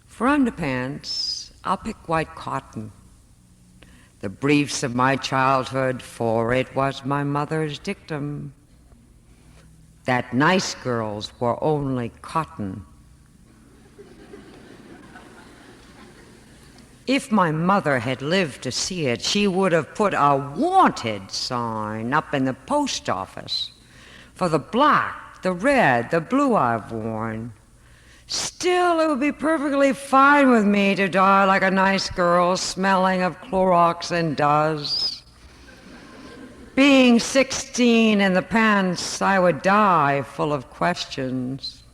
For underpants, I'll pick white cotton, the briefs of my childhood, for it was my mother's dictum that nice girls wore only cotton. If my mother had lived to see it, she would have put a wanted sign up in the post office for the black, the red, the blue I've worn. Still, it would be perfectly fine with me to die like a nice girl, smelling of Clorox and Duz. Being 16 in the pants, I would die full of questions.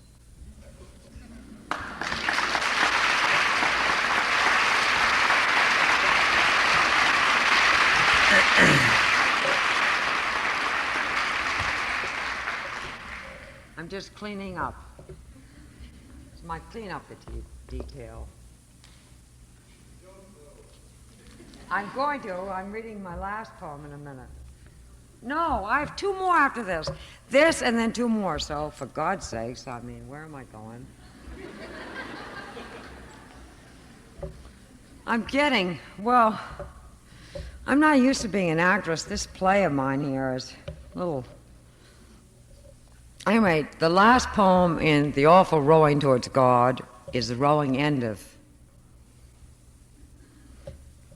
I'm just cleaning up. It's my cleanup detail. I'm going to. I'm reading my last poem in a minute. No, I have 2 more after this. This and then 2 more. So, for God's sakes, I mean, where am I going? I'm not used to being an actress. This play of mine here is a little... Anyway, the last poem in The Awful Rowing Towards God is The Rowing Endeth.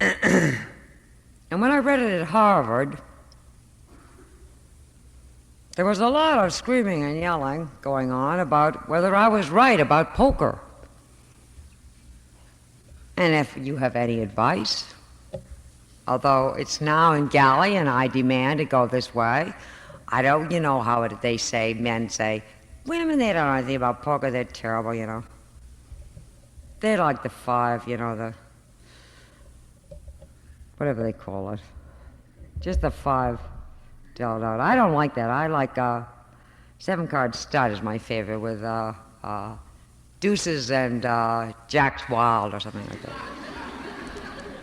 And when I read it at Harvard, there was a lot of screaming and yelling going on about whether I was right about poker. And if you have any advice, although it's now in galley and I demand to go this way, I don't, you know how they say, men say, women, they don't know anything about poker, they're terrible, you know. They're like the 5, you know, the, whatever they call it. Just the 5 dealt out. I don't like that. I like 7-card stud is my favorite with deuces and jacks wild or something like that.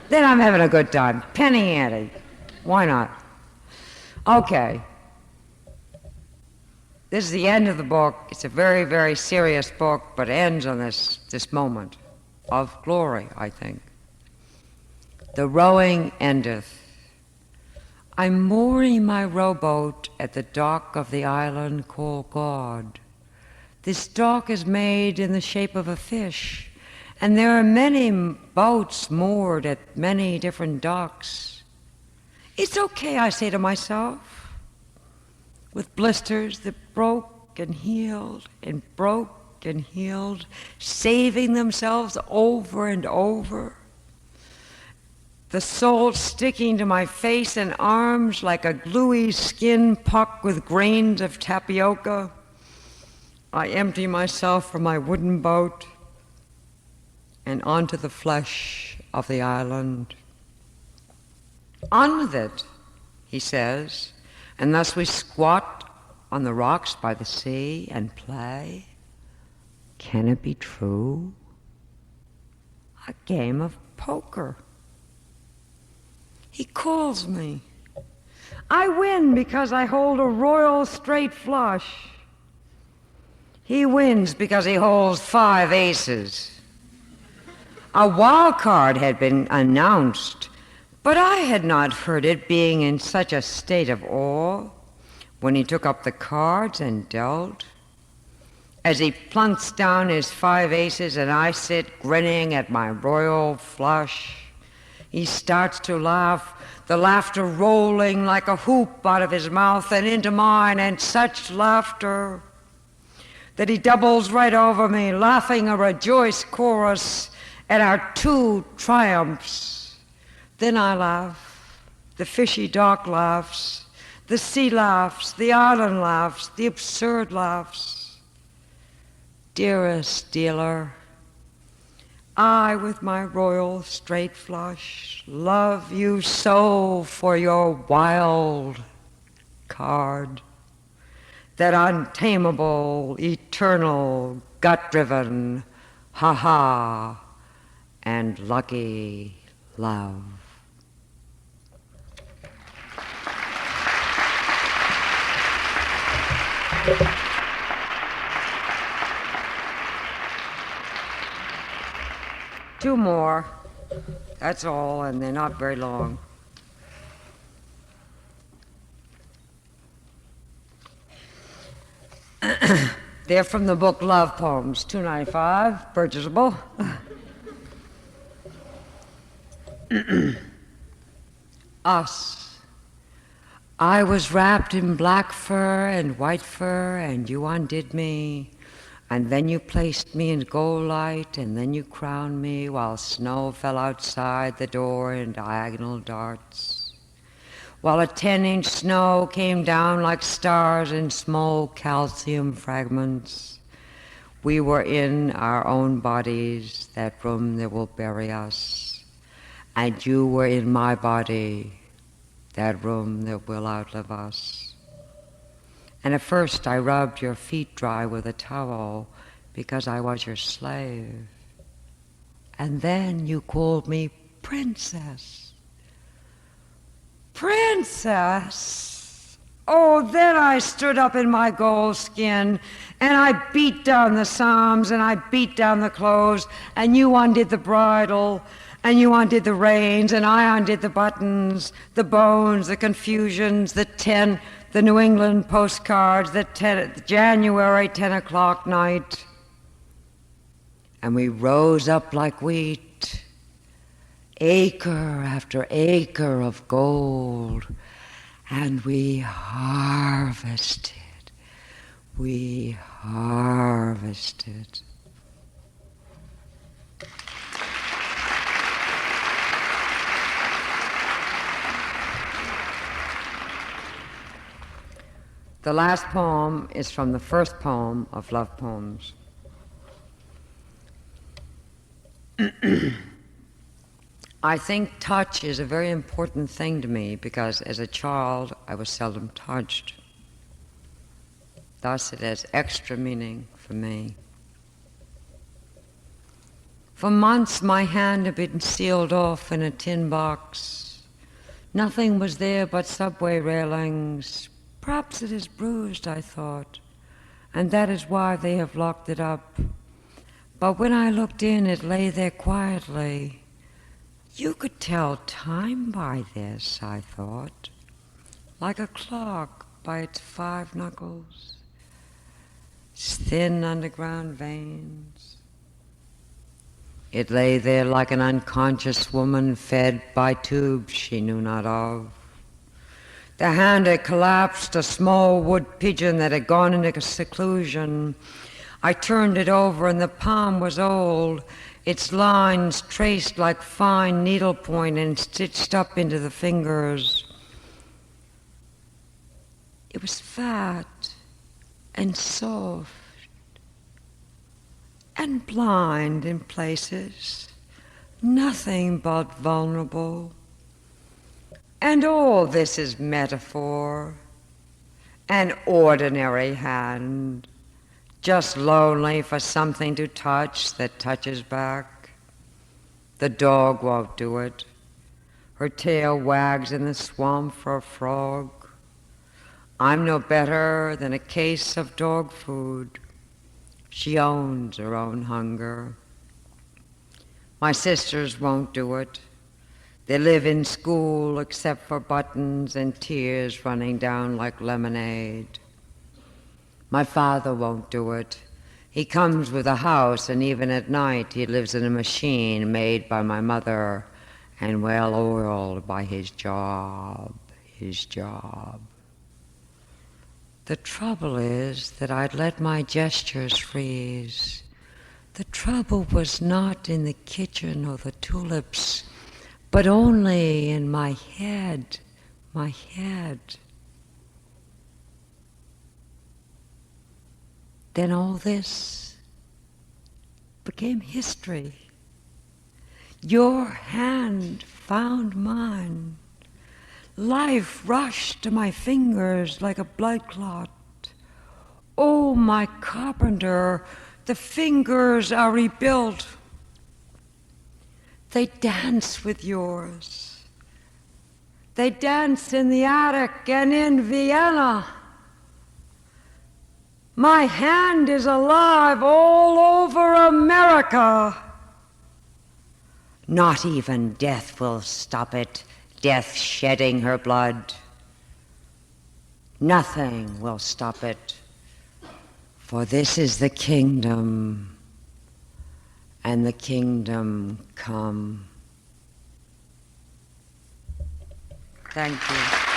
Then I'm having a good time. Penny ante. Why not? Okay. This is the end of the book. It's a very, very serious book, but ends on this moment of glory, I think. The rowing endeth. I'm mooring my rowboat at the dock of the island called God. This dock is made in the shape of a fish, and there are many boats moored at many different docks. It's okay, I say to myself, with blisters that broke and healed and broke and healed, saving themselves over and over. The salt sticking to my face and arms like a gluey skin puck with grains of tapioca. I empty myself from my wooden boat and onto the flesh of the island. On with it, he says, and thus we squat on the rocks by the sea and play. Can it be true? A game of poker. He calls me. I win because I hold a royal straight flush. He wins because he holds 5 aces. A wild card had been announced, but I had not heard it, being in such a state of awe when he took up the cards and dealt. As he plunks down his 5 aces and I sit grinning at my royal flush, He starts to laugh, the laughter rolling like a hoop out of his mouth and into mine, and such laughter that he doubles right over me, laughing a rejoice chorus at our two triumphs. Then I laugh, the fishy dock laughs, the sea laughs, the island laughs, the absurd laughs. Dearest dealer, I, with my royal straight flush, love you so for your wild card, that untamable, eternal, gut-driven, ha-ha, and lucky love. Two more, that's all, and they're not very long. They're from the book Love Poems, $2.95, purchasable. Us. I was wrapped in black fur and white fur, and you undid me. And then you placed me in gold light, and then you crowned me, while snow fell outside the door in diagonal darts. While a 10-inch snow came down like stars in small calcium fragments. We were in our own bodies, that room that will bury us. And you were in my body, that room that will outlive us. And at first I rubbed your feet dry with a towel because I was your slave. And then you called me princess. Princess! Oh, then I stood up in my gold skin and I beat down the psalms and I beat down the clothes, and you undid the bridle and you undid the reins and I undid the buttons, the bones, the confusions, the New England postcards, the January 10 o'clock night. And we rose up like wheat, acre after acre of gold, and we harvested. The last poem is from the first poem of Love Poems. I think touch is a very important thing to me because as a child I was seldom touched. Thus it has extra meaning for me. For months my hand had been sealed off in a tin box. Nothing was there but subway railings. Perhaps it is bruised, I thought, and that is why they have locked it up. But when I looked in, it lay there quietly. You could tell time by this, I thought, like a clock by its 5 knuckles, its thin underground veins. It lay there like an unconscious woman fed by tubes she knew not of. The hand had collapsed, a small wood pigeon that had gone into seclusion. I turned it over and the palm was old, its lines traced like fine needlepoint and stitched up into the fingers. It was fat and soft and blind in places, nothing but vulnerable. And all this is metaphor, an ordinary hand, just lonely for something to touch that touches back. The dog won't do it. Her tail wags in the swamp for a frog. I'm no better than a case of dog food. She owns her own hunger. My sisters won't do it. They live in school except for buttons and tears running down like lemonade. My father won't do it. He comes with a house, and even at night he lives in a machine made by my mother and well oiled by his job. The trouble is that I'd let my gestures freeze. The trouble was not in the kitchen or the tulips, but only in my head. Then all this became history. Your hand found mine. Life rushed to my fingers like a blood clot. Oh, my carpenter, the fingers are rebuilt. They dance with yours. They dance in the attic and in Vienna. My hand is alive all over America. Not even death will stop it, death shedding her blood. Nothing will stop it, for this is the kingdom, and the kingdom come. Thank you.